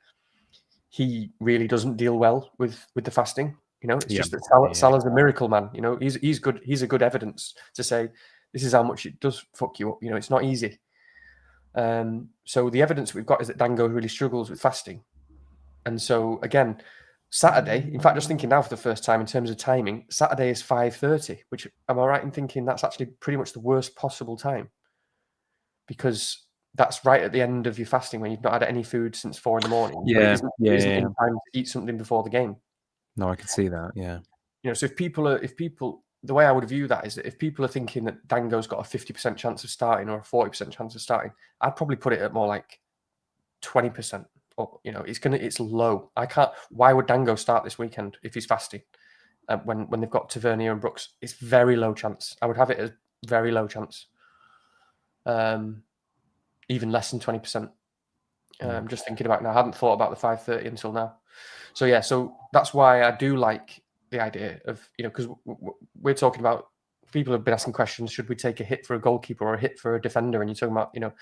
he really doesn't deal well with the fasting. It's just that Salah's a miracle man. He's good. He's a good evidence to say this is how much it does fuck you up. It's not easy. So the evidence we've got is that Dango really struggles with fasting. And so again, Saturday, in fact, just thinking now for the first time in terms of timing, Saturday is 5:30, which, am I right in thinking that's actually pretty much the worst possible time? Because that's right at the end of your fasting when you've not had any food since 4 a.m. Yeah, it isn't in time to eat something before the game. No, I can see that. Yeah. So if people, the way I would view that is that if people are thinking that Dango's got a 50% chance of starting or a 40% chance of starting, I'd probably put it at more like 20%. Or, it's low. Why would Dango start this weekend if he's fasting? When they've got Tavernier and Brooks, it's very low chance. I would have it as very low chance. Even less than 20%. Just thinking about it now, I hadn't thought about the 5:30 until now. So yeah, so that's why I do like the idea of, because we're talking about, people have been asking questions, should we take a hit for a goalkeeper or a hit for a defender? And you're talking about,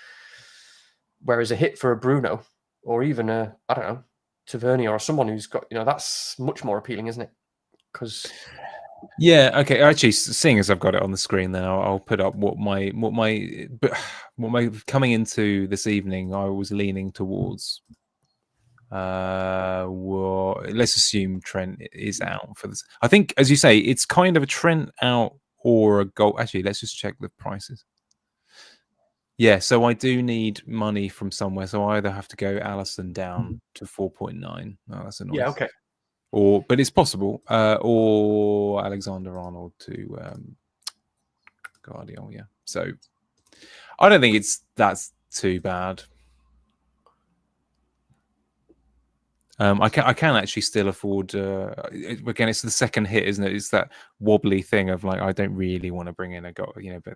whereas a hit for a Bruno or even a, I don't know, Tavernier or someone who's got, that's much more appealing, isn't it? Because yeah, okay. Actually, seeing as I've got it on the screen, then I'll put up what my coming into this evening, I was leaning towards. Well, let's assume Trent is out for this. I think, as you say, it's kind of a Trent out or a goal. Actually, let's just check the prices. Yeah, so I do need money from somewhere. So I either have to go Alisson down to 4.9. Oh, that's annoying. Yeah, okay. But it's possible. Or Alexander Arnold to Guardiola. Yeah. So I don't think that's too bad. I can actually still afford. Again, it's the second hit, isn't it? It's that wobbly thing of like, I don't really want to bring in a goal, but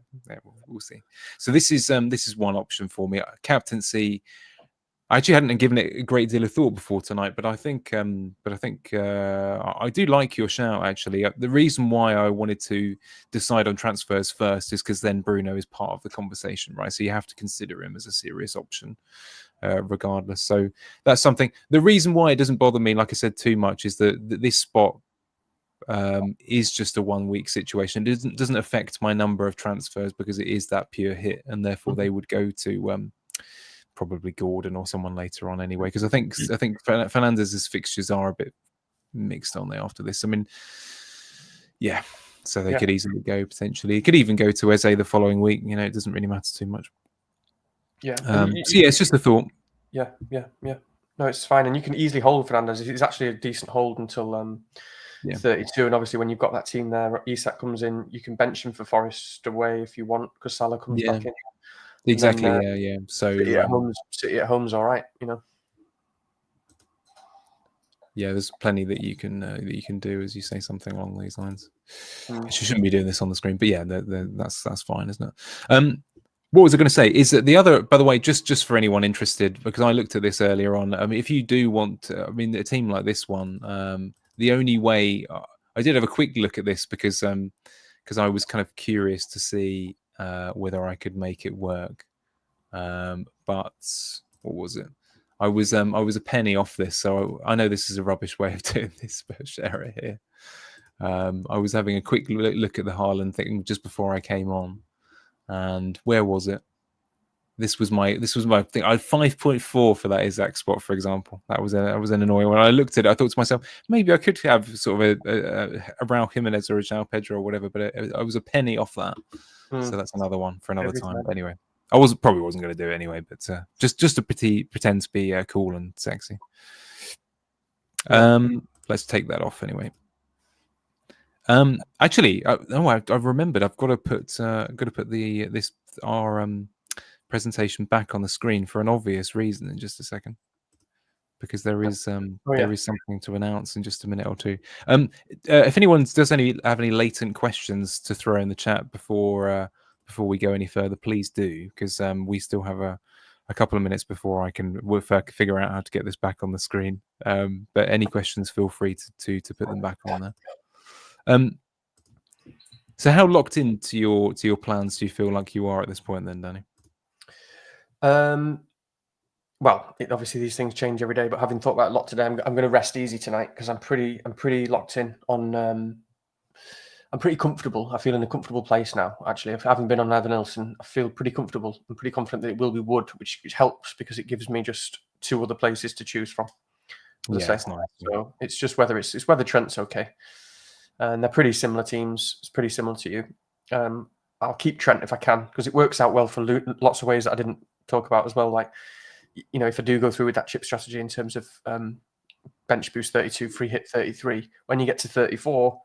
we'll see. So this is one option for me. Captaincy. I actually hadn't given it a great deal of thought before tonight, but I think I do like your shout. Actually, the reason why I wanted to decide on transfers first is because then Bruno is part of the conversation, right? So you have to consider him as a serious option. Regardless, so that's something. The reason why it doesn't bother me, like I said, too much is that this spot is just a 1 week situation. It doesn't affect my number of transfers because it is that pure hit, and therefore they would go to probably Gordon or someone later on anyway. Because I think Fernandez's fixtures are a bit mixed, aren't they? After this, I mean, Yeah, so they could easily go potentially. It could even go to Eze the following week. You know, it doesn't really matter too much. Yeah. So yeah, it's just a thought. Yeah. No, it's fine, and you can easily hold Fernandez. He's actually a decent hold until 32, and obviously when you've got that team there, Isak comes in, you can bench him for Forest away if you want because Salah comes back in. Exactly. Then, yeah. So City at home's all right, you know. Yeah, there's plenty that you can do, as you say, something along these lines. You shouldn't be doing this on the screen, but yeah, that's fine, isn't it? What was I going to say? Is that the other? By the way, just for anyone interested, because I looked at this earlier on. I mean, if you do want, a team like this one, the only way I did have a quick look at this because I was kind of curious to see whether I could make it work. But what was it? I was a penny off this, so I know this is a rubbish way of doing this, but share it here. I was having a quick look at the Haaland thing just before I came on, and where was it? This was my thing. I had 5.4 for that exact spot, for example. That was an annoying one. I looked at it. I thought to myself, maybe I could have sort of a Raul Jimenez or a João Pedro or whatever, but I was a penny off that. So that's another one for another time. But anyway, I probably wasn't going to do it anyway, but just to pretend to be cool and sexy. Let's take that off anyway. Actually, I've remembered. I've got to put our presentation back on the screen for an obvious reason in just a second, because there is something to announce in just a minute or two. If anyone does have any latent questions to throw in the chat before we go any further, please do, because we still have a couple of minutes before I can figure out how to get this back on the screen. But any questions, feel free to put them back on there. So how locked into your plans do you feel like you are at this point then, Danny? Well, obviously these things change every day, but having thought about it a lot today, I'm going to rest easy tonight because I'm pretty locked in on. I'm pretty comfortable. I feel in a comfortable place now. Actually, if I haven't been on Evan Nilsson, I feel pretty comfortable. I'm pretty confident that it will be Wood, which helps because it gives me just two other places to choose from. Yeah, it's nice. So it's just whether Trent's okay, and they're pretty similar teams. It's pretty similar to you. I'll keep Trent if I can because it works out well for lots of ways that I didn't talk about as well. Like, you know, if I do go through with that chip strategy in terms of bench boost 32, free hit 33, when you get to 34,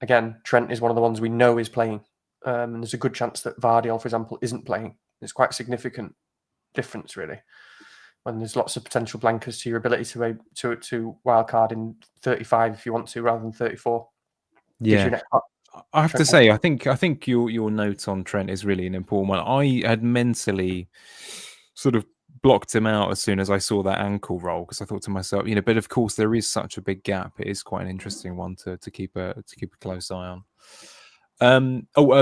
again, Trent is one of the ones we know is playing. And there's a good chance that Vardy, for example, isn't playing. It's quite a significant difference, really, when there's lots of potential blankers to your ability to wildcard in 35 if you want to, rather than 34. Yeah. I have to say, I think your note on Trent is really an important one. I had mentally sort of blocked him out as soon as I saw that ankle roll because I thought to myself, but of course there is such a big gap. It is quite an interesting one to keep a close eye on.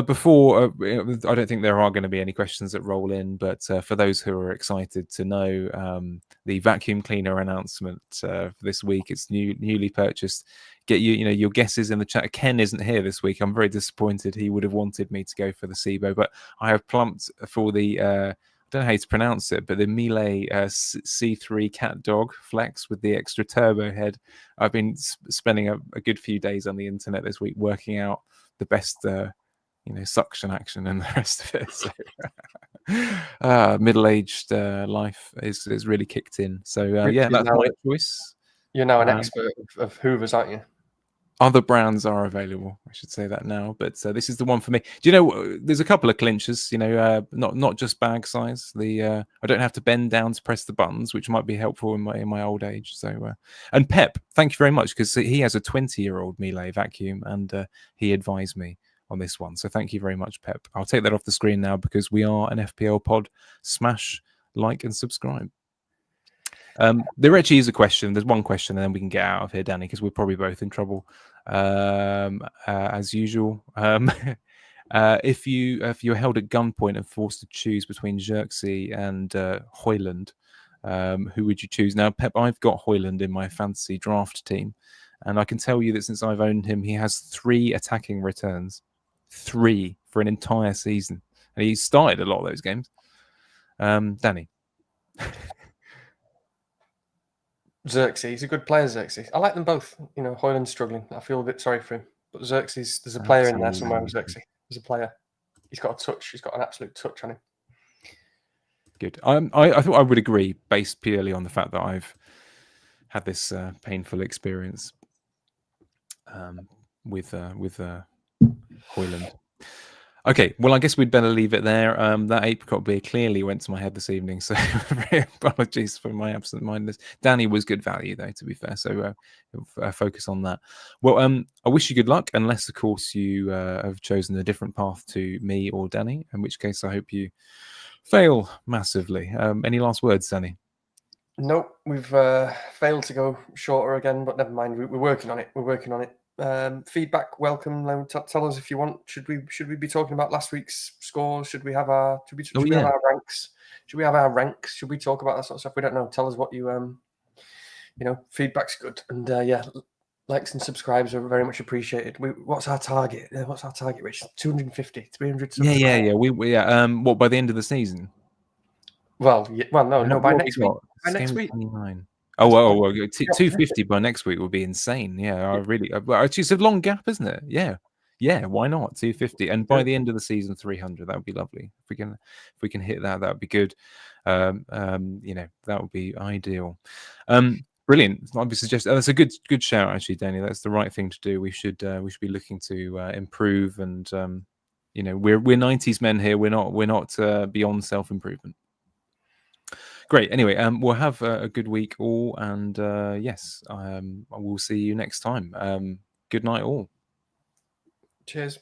Before I don't think there are going to be any questions that roll in, but for those who are excited to know, the vacuum cleaner announcement for this week, it's newly purchased. Get your guesses in the chat. Ken isn't here this week. I'm very disappointed. He would have wanted me to go for the SIBO, but I have plumped for the I don't know how to pronounce it, but the Miele C3 cat dog flex with the extra turbo head. I've been spending a good few days on the internet this week working out the best suction action and the rest of it. So middle-aged life is really kicked in. So yeah, that's my choice. You're now an expert of Hoovers, aren't you? Other brands are available. I should say that now, but this is the one for me. Do you know? There's a couple of clinchers. Not just bag size. I don't have to bend down to press the buttons, which might be helpful in my old age. So and Pep, thank you very much because he has a 20-year-old Miele vacuum, and he advised me on this one. So thank you very much, Pep. I'll take that off the screen now because we are an FPL pod. Smash like and subscribe. There actually is a question. There's one question, and then we can get out of here, Danny, because we're probably both in trouble, as usual. If you're held at gunpoint and forced to choose between Xerxes and Haaland, who would you choose? Now, Pep, I've got Haaland in my fantasy draft team, and I can tell you that since I've owned him, he has 3 attacking returns, 3 for an entire season, and he's started a lot of those games. Danny. Xerxes, he's a good player, Xerxes. I like them both. Haaland's struggling. I feel a bit sorry for him. But Xerxes, there's a player in there somewhere. Absolutely. Xerxes, there's a player. He's got a touch. He's got an absolute touch on him. Good. I thought I would agree, based purely on the fact that I've had this painful experience with Haaland. Okay, well, I guess we'd better leave it there. That apricot beer clearly went to my head this evening, so apologies for my absent-mindedness. Danny was good value, though, to be fair, so focus on that. Well, I wish you good luck, unless, of course, you have chosen a different path to me or Danny, in which case I hope you fail massively. Any last words, Danny? Nope, we've failed to go shorter again, but never mind. We're working on it. We're working on it. Feedback welcome. Tell us if you want. Should we be talking about last week's scores? Should we have our have our ranks? Should we have our ranks? Should we talk about that sort of stuff? We don't know. Tell us what you feedback's good, and likes and subscribes are very much appreciated. What's our target? What's our target, Rich? 250, 300 subscribers. Yeah. What, by the end of the season? No, by next week. By next week. 29. Oh, well, 250 by next week would be insane. Yeah, I really. It's a long gap, isn't it? Yeah. Why not 250? And by the end of the season, 300. That would be lovely. If we can hit that, that would be good. That would be ideal. Brilliant. I'd be suggesting that's a good shout, actually, Danny. That's the right thing to do. We should be looking to improve, and we're 90s men here. We're not beyond self-improvement. Great. Anyway, we'll have a good week all, and yes, I will see you next time. Good night all. Cheers.